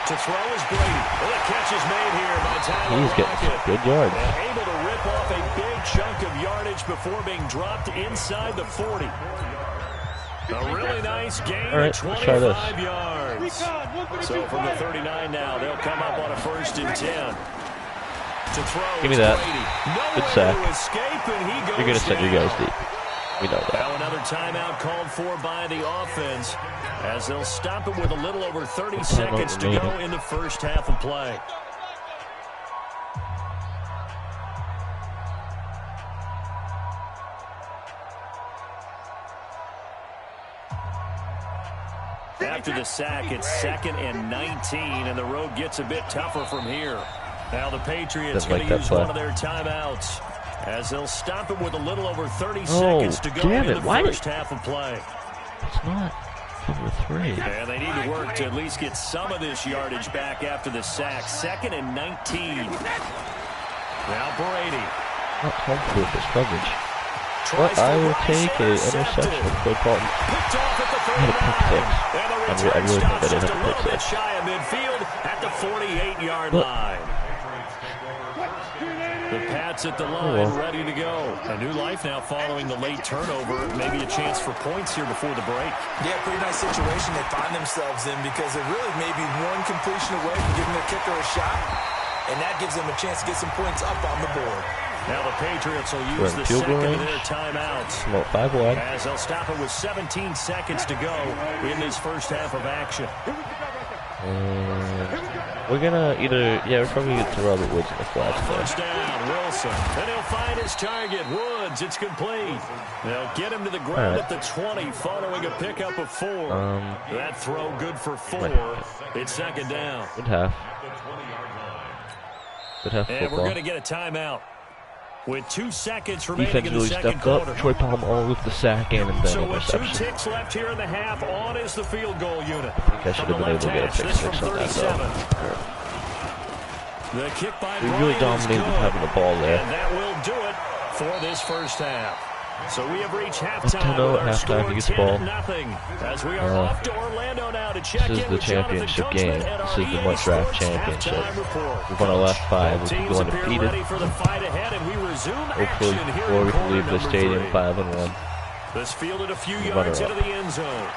Speaker 3: To throw is Brady. Well, the catch is made here by Tyler
Speaker 1: He's getting some good yards.
Speaker 3: And able to rip off a big chunk of yardage before being dropped inside the 40. A really nice gain of 25 yards. So from the 39 now, they'll come up on a 1st and 10. To throw,
Speaker 1: give me that. Good sack.
Speaker 3: You're
Speaker 1: going to send you guys deep. We know that.
Speaker 3: Now another timeout called for by the offense as they'll stop it with a little over 30 seconds to go in the first half of play. After the sack, it's 2nd and 19, and the road gets a bit tougher from here. Now the Patriots going to use one of their timeouts as they'll stop it with a little over 30 seconds to go in the first half of play.
Speaker 1: It's not over 3.
Speaker 3: And they need to work to at least get some of this yardage back after the sack. 2nd and 19. Now Brady.
Speaker 1: Not comfortable with this coverage. But I will take an interception for Paul. I had a pick six. I really think I did have a pick six.
Speaker 3: Shy of midfield at the 48-yard line. The Pats at the line, ready to go. A new life now following the late turnover. Maybe a chance for points here before the break.
Speaker 4: Yeah, pretty nice situation they find themselves in because they're really maybe one completion away from giving their kicker a shot. And that gives them a chance to get some points up on the board.
Speaker 3: Now the Patriots will use the second of their timeouts.
Speaker 1: About 5 wide.
Speaker 3: As they'll stop it with 17 seconds to go in this first half of action.
Speaker 1: We're gonna we're probably gonna get to Robert Woods in the flats there.
Speaker 3: First down, Wilson. And he'll find his target. Woods, it's complete. They'll get him to the ground at the 20 following a pickup of 4. That throw good for 4. It's second down.
Speaker 1: Good half. Good half
Speaker 3: and
Speaker 1: football.
Speaker 3: We're gonna get a timeout. With 2 seconds remaining
Speaker 1: Defense
Speaker 3: in the
Speaker 1: really
Speaker 3: second
Speaker 1: stepped
Speaker 3: quarter.
Speaker 1: up. Troy Palmer with the sack and then
Speaker 3: So with 2
Speaker 1: interception.
Speaker 3: ticks left here in the half, on is the field goal unit.
Speaker 1: I think I should have been able to get a pick six on that though.
Speaker 3: The kick by
Speaker 1: We really dominated having the ball there.
Speaker 3: And that will do it for this first half. So we have reached halftime.
Speaker 1: 10-0 at halftime to get the ball.
Speaker 3: As we are off to Orlando now to check
Speaker 1: This is
Speaker 3: in
Speaker 1: the
Speaker 3: with Jonathan
Speaker 1: championship
Speaker 3: Kunzman
Speaker 1: game.
Speaker 3: at
Speaker 1: This
Speaker 3: our
Speaker 1: is the
Speaker 3: EA
Speaker 1: Mutdraft
Speaker 3: Sports
Speaker 1: championship.
Speaker 3: halftime report.
Speaker 1: We've won our last 5. We've
Speaker 3: Teams
Speaker 1: been
Speaker 3: appear
Speaker 1: undefeated.
Speaker 3: ready for the fight ahead, and we resume
Speaker 1: Hopefully,
Speaker 3: action here
Speaker 1: before
Speaker 3: in
Speaker 1: we can
Speaker 3: quarter
Speaker 1: leave the
Speaker 3: number
Speaker 1: stadium
Speaker 3: 3.
Speaker 1: 5-1.
Speaker 3: This fielded a few yards into the end zone.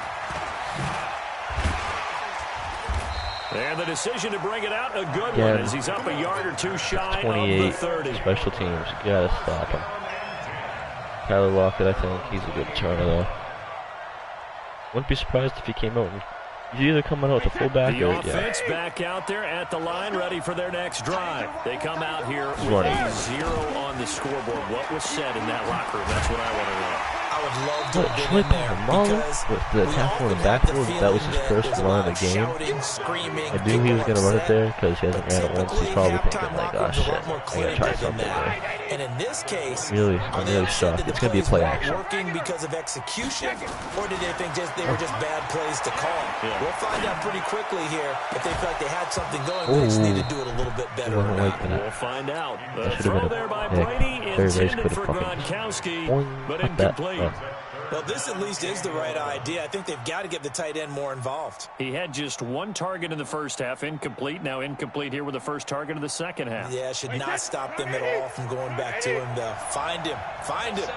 Speaker 3: And the decision to bring it out, a good one, as he's up a yard or 2 shy of the 30.
Speaker 1: Special teams, you gotta stop him. Tyler Lockett, I think he's a good returner though. Wouldn't be surprised if he came out and he's either coming out with a fullback
Speaker 3: the
Speaker 1: or
Speaker 3: offense back out there at the line, ready for their next drive. They come out here with a 0 on the scoreboard. What was said in that locker room? That's what I want to know.
Speaker 4: I would love to have been in there because
Speaker 1: with the tackle in the backfield, that was his first run of the game. I knew he was going to run it there because he hasn't ran it once. He's probably thinking like, oh shit, I gotta try something there.
Speaker 4: And in this case,
Speaker 1: I'm really shocked. It's going to be a play action.
Speaker 4: Working because of execution, or did they think they were just bad plays to call? Yeah. We'll find out pretty quickly here if they feel like they had something going. They just need to do it a little bit better.
Speaker 3: We'll find out. The throw there by Brady intended for Gronkowski, but incomplete.
Speaker 4: Well, this at least is the right idea. I think they've got to get the tight end more involved.
Speaker 3: He had just 1 target in the first half, incomplete. Now incomplete here with the first target of the second half.
Speaker 4: Yeah, should not stop them at all from going back to him, though. Find him. Find him.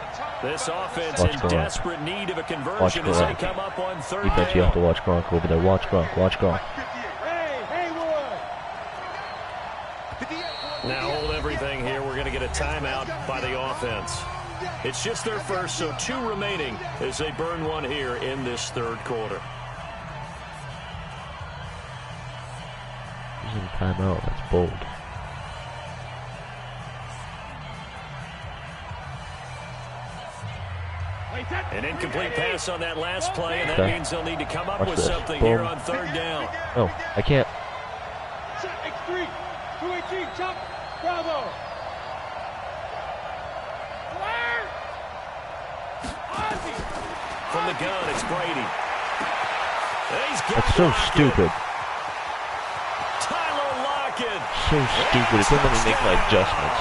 Speaker 3: This offense in desperate need of a conversion as they come up on 3rd down.
Speaker 1: Defense, you have to watch Gronk over there. Watch Gronk. Watch Gronk.
Speaker 3: Now hold everything here. We're going to get a timeout by the offense. It's just their first, so 2 remaining as they burn 1 here in this 3rd quarter.
Speaker 1: Using timeout, that's bold.
Speaker 3: An incomplete pass on that last play, and that means they'll need to come up with something
Speaker 1: Boom.
Speaker 3: here on 3rd down.
Speaker 1: No, I can't.
Speaker 6: Bravo.
Speaker 3: From the gun, it's Brady.
Speaker 1: That's so stupid.
Speaker 3: Tyler Lockett.
Speaker 1: So stupid. It doesn't let me make my adjustments.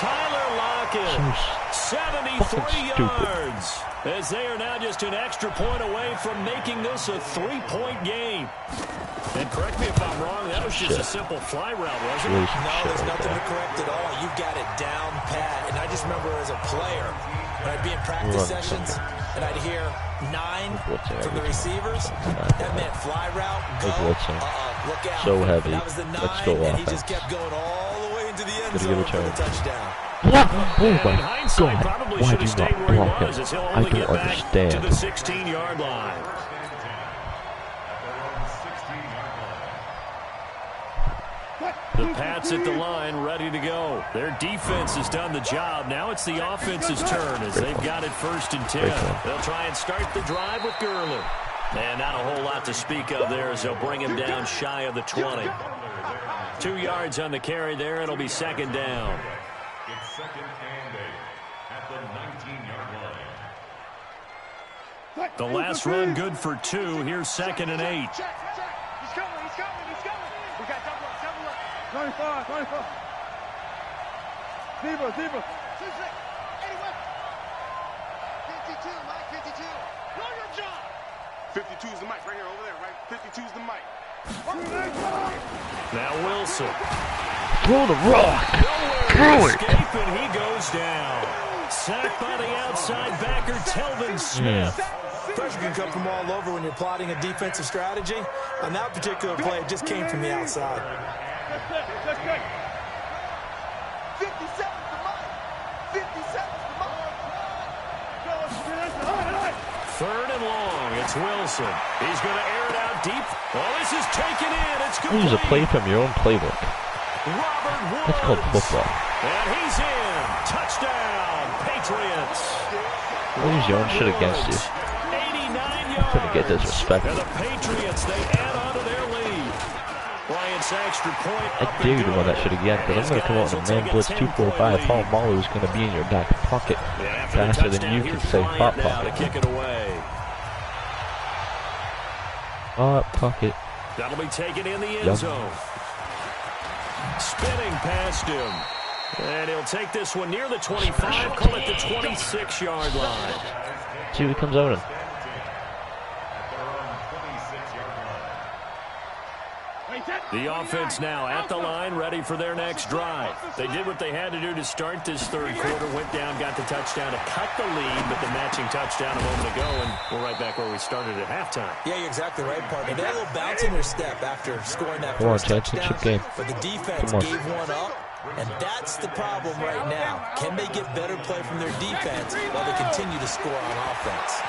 Speaker 3: Tyler Lockett.
Speaker 1: So
Speaker 3: 73 yards. As they are now just an extra point away from making this a 3-point game. And correct me if I'm wrong, that was just a simple fly route, wasn't it?
Speaker 4: No, there's nothing to correct at all. You've got it down pat. And I just remember as a player, when I'd be in practice sessions, and I'd hear 9 from the receivers. That meant fly route, go, look out.
Speaker 1: So heavy.
Speaker 4: That was the 9,
Speaker 1: Let's go
Speaker 4: and he
Speaker 1: offense.
Speaker 4: just kept going all the way into the end
Speaker 1: Gonna
Speaker 4: zone
Speaker 1: get a
Speaker 4: for the
Speaker 1: turn.
Speaker 4: touchdown.
Speaker 1: Oh my
Speaker 3: hindsight,
Speaker 1: God.
Speaker 3: probably
Speaker 1: Why
Speaker 3: should
Speaker 1: do
Speaker 3: have
Speaker 1: you
Speaker 3: stayed
Speaker 1: not
Speaker 3: where he
Speaker 1: block
Speaker 3: was,
Speaker 1: him?
Speaker 3: as he'll
Speaker 1: I
Speaker 3: only
Speaker 1: don't
Speaker 3: get back
Speaker 1: understand.
Speaker 3: to the 16-yard line. The Pats at the line, ready to go. Their defense has done the job. Now it's the offense's turn as they've got it 1st and 10. They'll try and start the drive with Gurley. And not a whole lot to speak of there as they'll bring him down shy of the 20. 2 yards on the carry there. It'll be 2nd down.
Speaker 6: It's 2nd and 8 at the 19-yard line.
Speaker 3: The last run good for 2. Here's 2nd and 8.
Speaker 6: He's coming. We got double up. 25. Zebra. 81. 52 is the mic right here, over there, right? 52 is the mic.
Speaker 3: Now Wilson.
Speaker 1: Throw the rock.
Speaker 3: Throw it. And he goes down. Sacked by the outside backer, Telvin Smith.
Speaker 4: Pressure can come from all over when you're plotting a defensive strategy. On that particular play, it just came from the outside.
Speaker 2: 57 to Mike. 57 to Mike.
Speaker 3: Third and long. It's Wilson. He's going to air it out deep. Oh, this is taken in. It's complete.
Speaker 1: Use a play from your own playbook.
Speaker 3: Robert Woods.
Speaker 1: That's called football.
Speaker 3: And he's in. Touchdown, Patriots.
Speaker 1: Use your own shit against you.
Speaker 3: 89 yards.
Speaker 1: I'm gonna get disrespectful.
Speaker 3: And the Patriots, they add on to their lead. Bryant's extra point.
Speaker 1: I dare you to run that shit again, because I'm gonna come out in a man blitz 2-4-5. Paul Mahler's gonna be in your back pocket faster than you can say hot pocket.
Speaker 3: Kick it away.
Speaker 1: Hot pocket.
Speaker 3: That'll be taken in the end zone. Spinning past him. And he'll take this one near the 25, call it the 26-yard line.
Speaker 1: See who comes out in.
Speaker 3: The offense now at the line, ready for their next drive. They did what they had to do to start this third quarter, went down, got the touchdown to cut the lead, but the matching touchdown a moment ago, and we're right back where we started at halftime.
Speaker 4: Yeah, you're exactly right, partner. They had a little bounce in their step after scoring that
Speaker 1: Come on,
Speaker 4: first touchdown,
Speaker 1: game.
Speaker 4: but the defense gave one up, and that's the problem right now. Can they get better play from their defense while they continue to score on offense?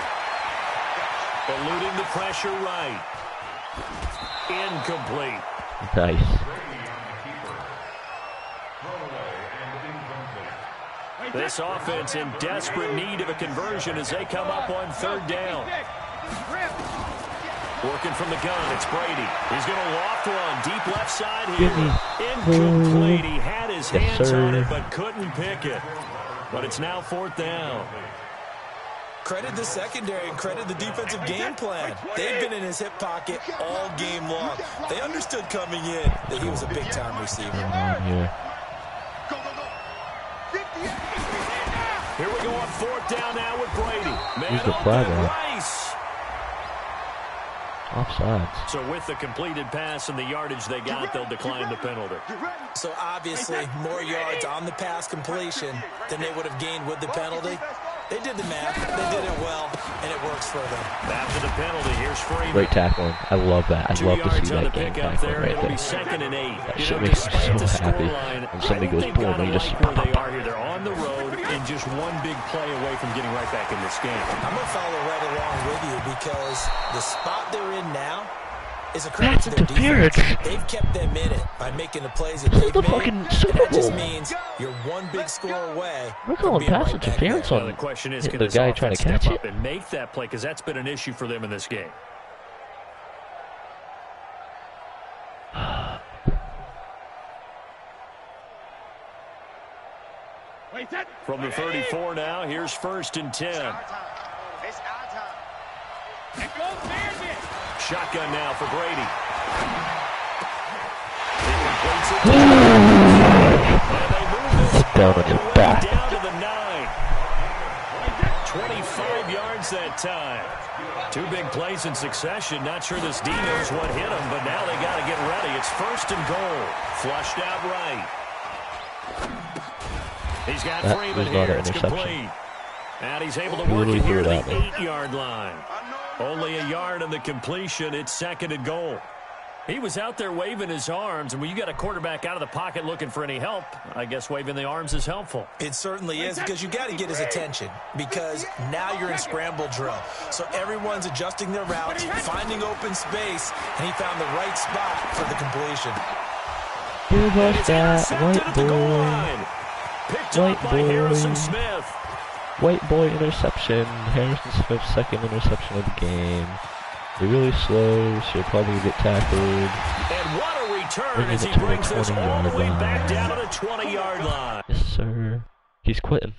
Speaker 3: Eluding the pressure right. Incomplete.
Speaker 1: Nice.
Speaker 3: This offense in desperate need of a conversion as they come up on third down. Working from the gun, it's Brady. He's going to loft one deep left side here. Incomplete. He had his hands on it but couldn't pick it. But it's now fourth down.
Speaker 4: Credit the secondary and credit the defensive game plan. They've been in his hip pocket all game long. They understood coming in that he was a big-time receiver.
Speaker 3: Here we go on fourth down now with Brady.
Speaker 1: Who's the flag on? Offsides.
Speaker 3: So with the completed pass and the yardage they got, they'll decline the penalty.
Speaker 4: So obviously more yards on the pass completion than they would have gained with the penalty. They did the math, they did it well, and it works for them.
Speaker 3: After the penalty, here's Freeman.
Speaker 1: Great tackling. I love that. I love to see that game tackling right there.
Speaker 3: Second and 8.
Speaker 1: That shit makes me so happy. When somebody goes boom, and you just
Speaker 3: where they are here. They're on the road and just one big play away from getting right back in this game.
Speaker 4: I'm going to follow right along with you because the spot they're in now is a credit to their defense. They've kept them in it by making the plays that they've made.
Speaker 1: Fucking Super Bowl.
Speaker 4: That just means you're one big score away.
Speaker 1: We're calling pass interference on
Speaker 3: the question is, can
Speaker 1: the guy trying to catch it
Speaker 3: and make that play, because that's been an issue for them in this game. From the 34 now, here's first and 10. Shotgun now for Brady.
Speaker 1: Down on your back.
Speaker 3: Down to the 9. 25 yards that time. Two big plays in succession. Not sure this D knows what hit him, but now they got to get ready. It's first and goal. Flushed out right. He's got Freeman here. It's complete. And he's able to work it here to the 8-yard line. Only a yard on the completion. It's second and goal. He was out there waving his arms, and when you got a quarterback out of the pocket looking for any help, I guess waving the arms is helpful.
Speaker 4: It certainly is, because you got to get his attention, because now you're in scramble drill. So everyone's adjusting their routes, finding open space, and he found the right spot for the completion.
Speaker 1: Give us that white boy.
Speaker 3: Picked up by Harrison Smith.
Speaker 1: White boy interception. Harrison Smith's second interception of the game. They're really slow, so you'll probably get tackled.
Speaker 3: And what a return as he brings this all the way back down to the 20-yard line.
Speaker 1: Yes, sir. He's quitting.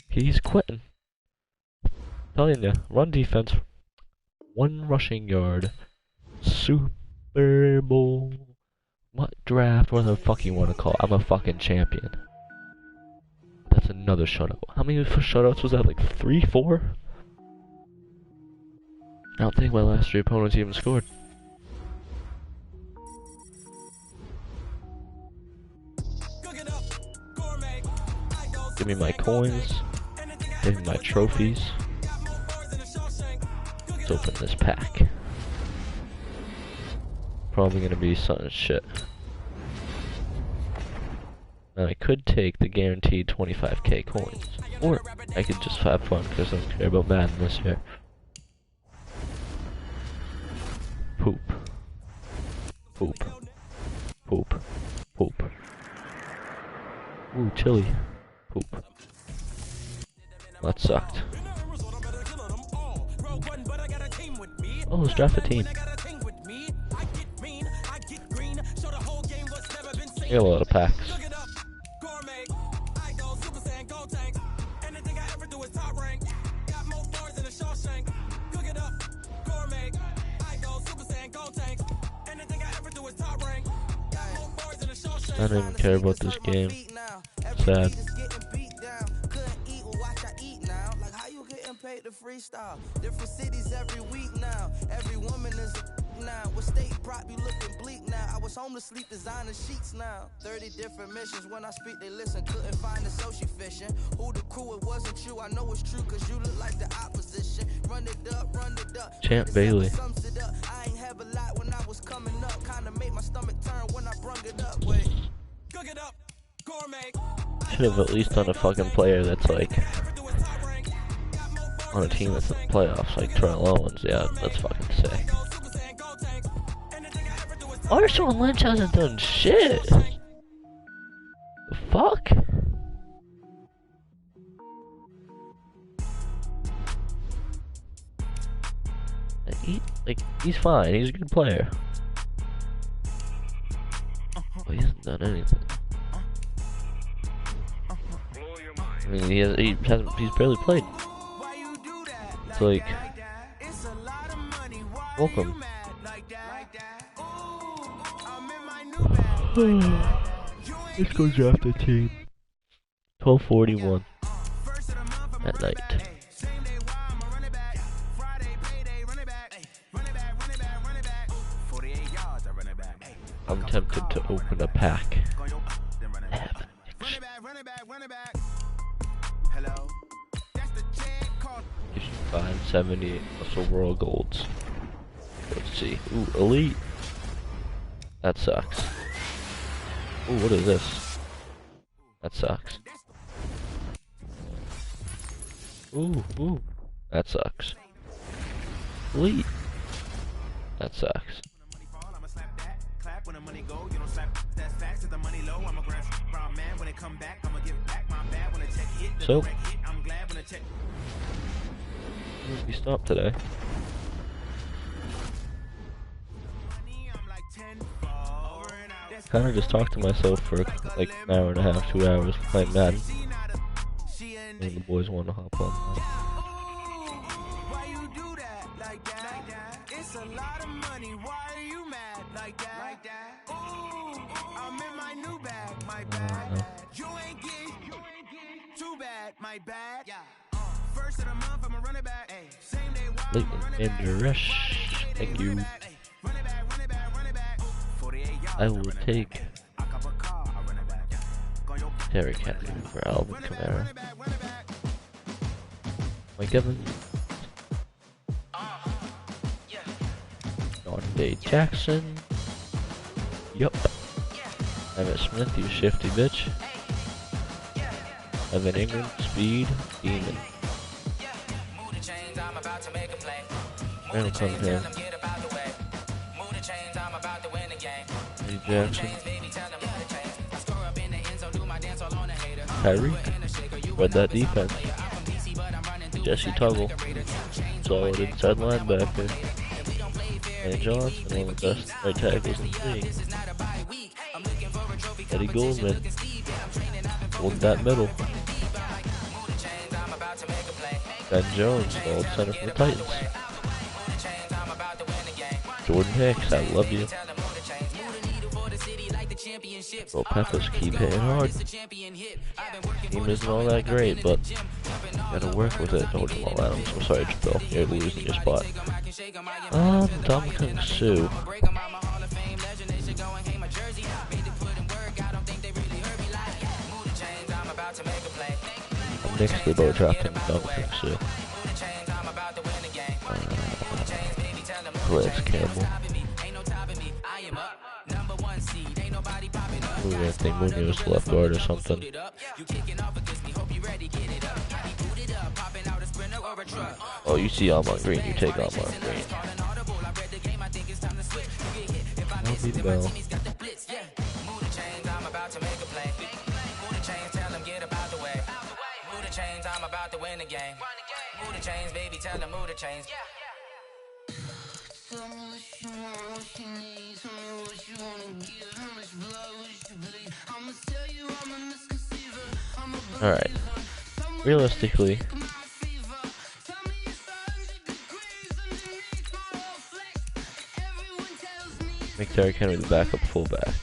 Speaker 1: He's quitting. Telling ya, run defense. 1 rushing yard. Super Bowl. Mutdraft, whatever the fuck you want to call it. I'm a fucking champion. That's another shutout. How many shutouts was that? Like 3, 4? I don't think my last 3 opponents even scored. Give me my coins. Give me my trophies. Let's open this pack. Probably gonna be something shit. Now I could take the guaranteed 25k coins, or I could just have fun because I don't care about Madden this year. Poop. Poop. Poop. Poop. Ooh, chili. Poop. That sucked. Oh, let's draft a team. I got a lot of packs. I don't even care about this game. Sad.
Speaker 2: Different cities every week now. Every woman is now. What state prop you looking bleak now? I was homeless, sleep designer sheets now. 30 different missions. When I speak, they listen. Couldn't find the social fishing. Who the crew? It wasn't you. I know it's true, cause you look like the opposition. Run it up, run it up.
Speaker 1: Champ Bailey.
Speaker 2: I ain't have a lot when I was coming up. Kinda made my stomach turn when I brung it up. Wait. Cook it up. Gourmet.
Speaker 1: Should have at least done a fucking player that's like on a team that's in the playoffs, like Terrell Owens. Yeah, that's fucking sick. Marshawn Lynch hasn't done shit. The fuck? He's fine. He's a good player. But he hasn't done anything. I mean, he's barely played. It's like, welcome. Let's go draft a team. 12:41 at night. I'm tempted to open a pack. Gives you 570 plus overall golds. Let's see. Ooh, elite. That sucks. Ooh, what is this? That sucks. Ooh. That sucks. Elite. That sucks. So, we stopped today. Kinda just talked to myself for like an hour and a half, 2 hours playing Madden. And the boys want to hop on. Leighton Rush. Thank you. I will take Derrick Henry for Alvin Kamara. Mike Evans. Dante Jackson. Yup. Emmitt Smith, you shifty bitch. Evan Ingram, speed, demon. Randall Cunningham. Eddie Jackson. Kyrie. Read that defense. Jesse Tuggle. Solid inside linebacker. And Johnson, one of the best right tackles in the league. Eddie Goldman. Holding that middle. Ben Jones, old center for the Titans. Jordan Hicks, I love you. Well, Peppers keep hitting hard. Team isn't all that great, but Gotta work with it. No, Jamal Adams. I'm sorry, Bill. You're losing your spot. Dom Kung Su. I'm next to the boat drafting Dom Kung Su. Clarence Campbell. Ooh, I think Munoz left guard or something. Oh, you see Almond Green, you take Almond Green. LB Bell. Alright. Realistically, make Derrick Henry the backup fullback.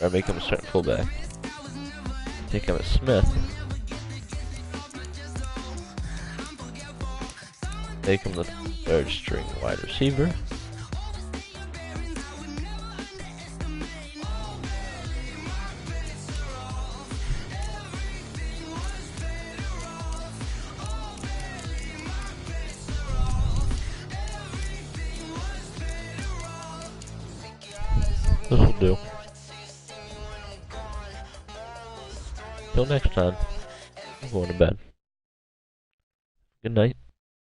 Speaker 1: Or make him a starting fullback. Take him at Smith. Make him the third string wide receiver. This will do. Till next time, I'm going to bed. Good night.